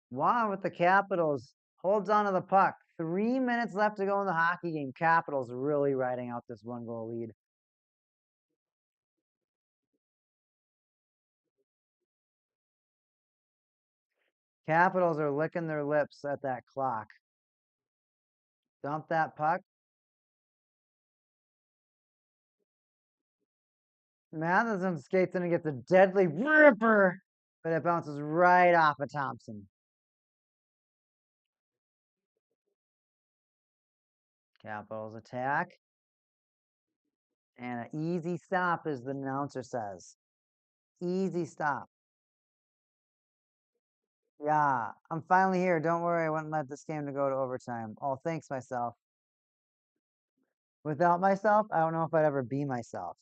Juan with the Capitals holds on to the puck. 3 minutes left to go in the hockey game. Capitals really riding out this 1-goal lead. Capitals are licking their lips at that clock. Dump that puck. Matheson skates in and gets a deadly ripper, but it bounces right off of Thompson. Capitals attack. And an easy stop, as the announcer says. Easy stop. Yeah, I'm finally here. Don't worry, I wouldn't let this game to go to overtime. Oh, thanks, myself. Without myself, I don't know if I'd ever be myself.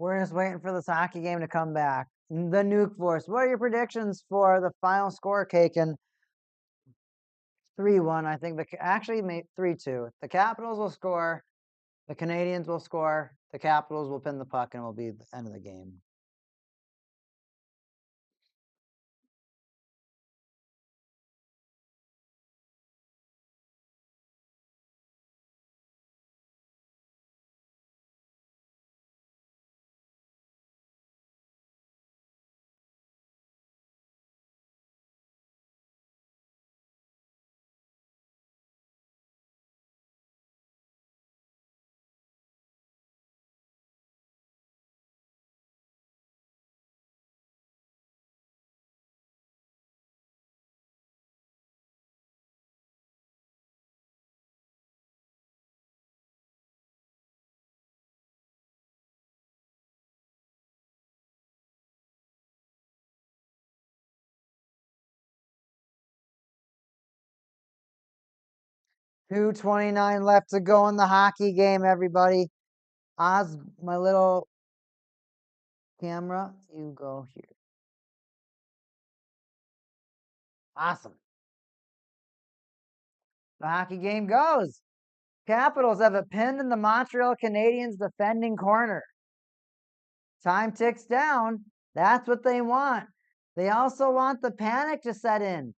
We're just waiting for this hockey game to come back. The Nuke Force. What are your predictions for the final score, Kaken? 3-1. I think actually 3-2. The Capitals will score. The Canadiens will score. The Capitals will pin the puck, and it will be the end of the game. $2:29 left to go in the hockey game, everybody. Oz, my little camera, you go here. Awesome. The hockey game goes. Capitals have it pinned in the Montreal Canadiens defending corner. Time ticks down. That's what they want. They also want the panic to set in.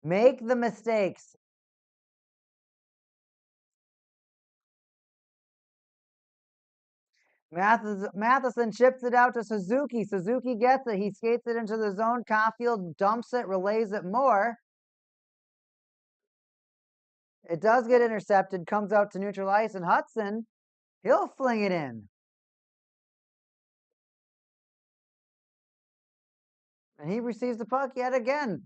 Make the mistakes. Matheson chips it out to Suzuki. Suzuki gets it. He skates it into the zone. Caulfield dumps it, relays it more. It does get intercepted, comes out to neutral ice, and Hudson, he'll fling it in. And he receives the puck yet again.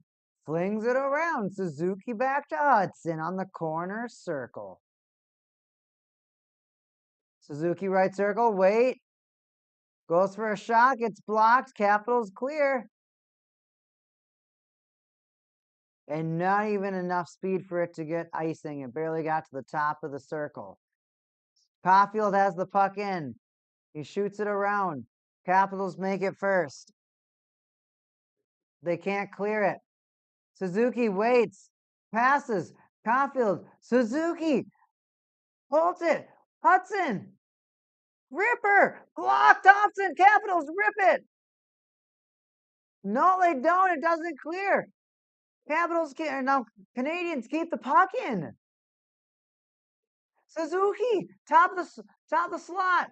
Flings it around. Suzuki back to Hudson on the corner circle. Suzuki right circle. Wait. Goes for a shot. Gets blocked. Capitals clear. And not even enough speed for it to get icing. It barely got to the top of the circle. Caulfield has the puck in. He shoots it around. Capitals make it first. They can't clear it. Suzuki waits. Passes. Caulfield. Suzuki. Holds it. Hudson. Ripper. Blocked. Thompson. Capitals rip it. No, they don't. It doesn't clear. Capitals can't. Now Canadiens keep the puck in. Suzuki, top of the slot.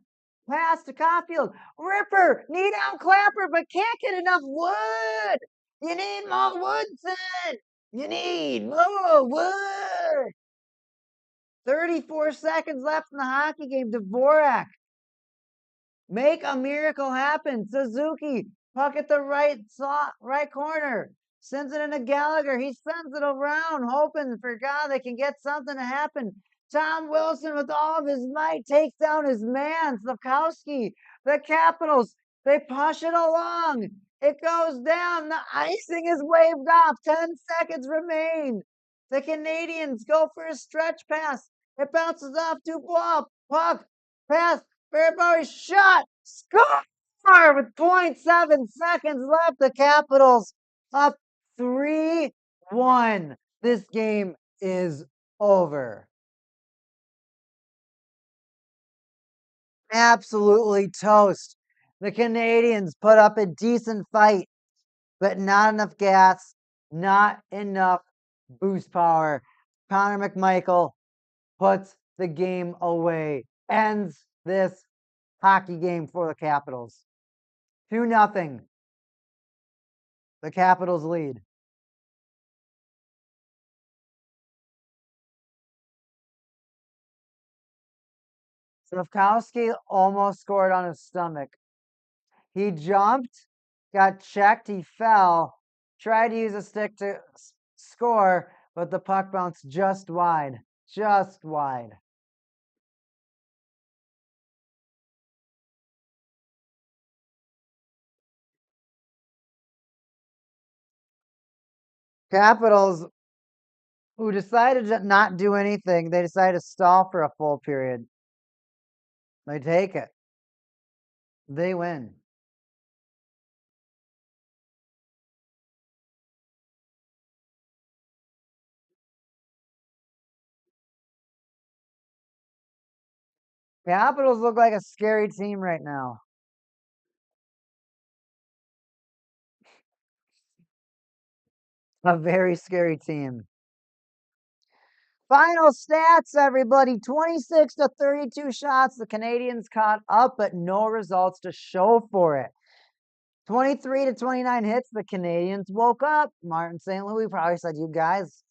Pass to Caulfield. Ripper, knee down Clapper, but can't get enough wood. You need more wood, son. You need more wood. 34 seconds left in the hockey game. Dvorak. Make a miracle happen. Suzuki, puck at the right slot, right corner. Sends it into Gallagher. He sends it around, hoping for God they can get something to happen. Tom Wilson, with all of his might, takes down his man, Slafkowski. The Capitals, they push it along. It goes down. The icing is waved off. 10 seconds remain. The Canadiens go for a stretch pass. It bounces off Dubois. Puck, pass, Fairbury shot. Score with 0.7 seconds left. The Capitals up 3-1. This game is over. Absolutely toast. The Canadiens put up a decent fight, but not enough gas, not enough boost power. Connor McMichael puts the game away, ends this hockey game for the Capitals. 2-0. The Capitals lead. Slafkowski almost scored on his stomach. He jumped, got checked, he fell, tried to use a stick to score, but the puck bounced just wide. Just wide. Capitals, who decided to not do anything, they decided to stall for a full period. They take it. They win. Capitals look like a scary team right now. A very scary team. Final stats, everybody. 26-32 shots. The Canadiens caught up, but no results to show for it. 23-29 hits. The Canadiens woke up. Martin St. Louis probably said, you guys,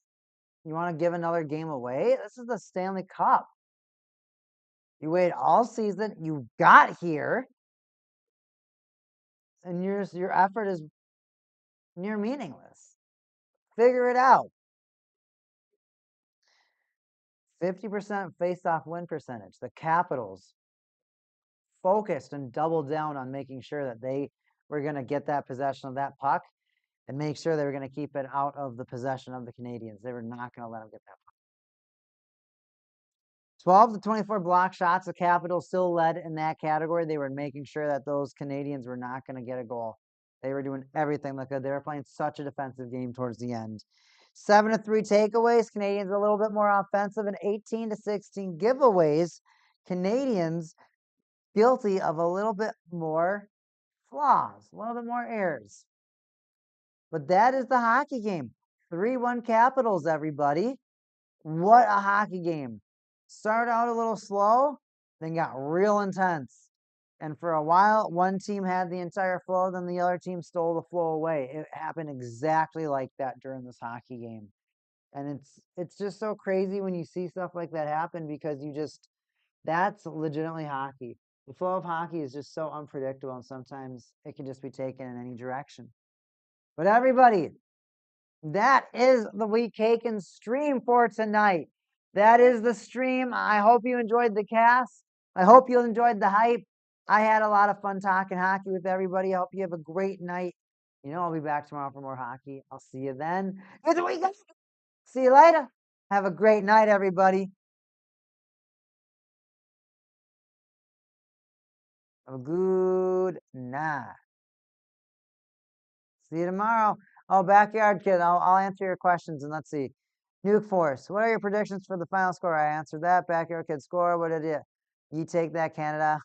you want to give another game away? This is the Stanley Cup. You waited all season. You got here. And your effort is near meaningless. Figure it out. 50% face-off win percentage. The Capitals focused and doubled down on making sure that they were going to get that possession of that puck and make sure they were going to keep it out of the possession of the Canadiens. They were not going to let them get that puck. 12-24 block shots. The Capitals still led in that category. They were making sure that those Canadiens were not going to get a goal. They were doing everything they could. They were playing such a defensive game towards the end. 7-3 takeaways. Canadiens a little bit more offensive, and 18-16 giveaways. Canadiens guilty of a little bit more flaws, a little bit more errors. But that is the hockey game. 3-1 Capitals, everybody. What a hockey game. Started out a little slow, then got real intense. And for a while, one team had the entire flow, then the other team stole the flow away. It happened exactly like that during this hockey game. And it's just so crazy when you see stuff like that happen, because that's legitimately hockey. The flow of hockey is just so unpredictable, and sometimes it can just be taken in any direction. But everybody, that is the Week Haken stream for tonight. That is the stream. I hope you enjoyed the cast. I hope you enjoyed the hype. I had a lot of fun talking hockey with everybody. I hope you have a great night. I'll be back tomorrow for more hockey. I'll see you then. See you later. Have a great night, everybody. Have a good night. See you tomorrow. Oh, Backyard Kid, I'll answer your questions, and let's see. Nuke Force, what are your predictions for the final score? I answered that. Backyard Kid score, what did you take that, Canada?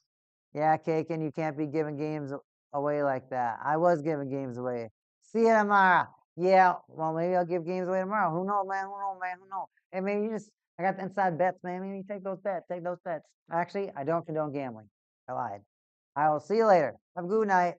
Yeah, Kaken, you can't be giving games away like that. I was giving games away. See you tomorrow. Yeah, well, maybe I'll give games away tomorrow. Who knows, man? Who knows? Hey, maybe I got the inside bets, man. Maybe you take those bets. Take those bets. Actually, I don't condone gambling. I lied. I will see you later. Have a good night.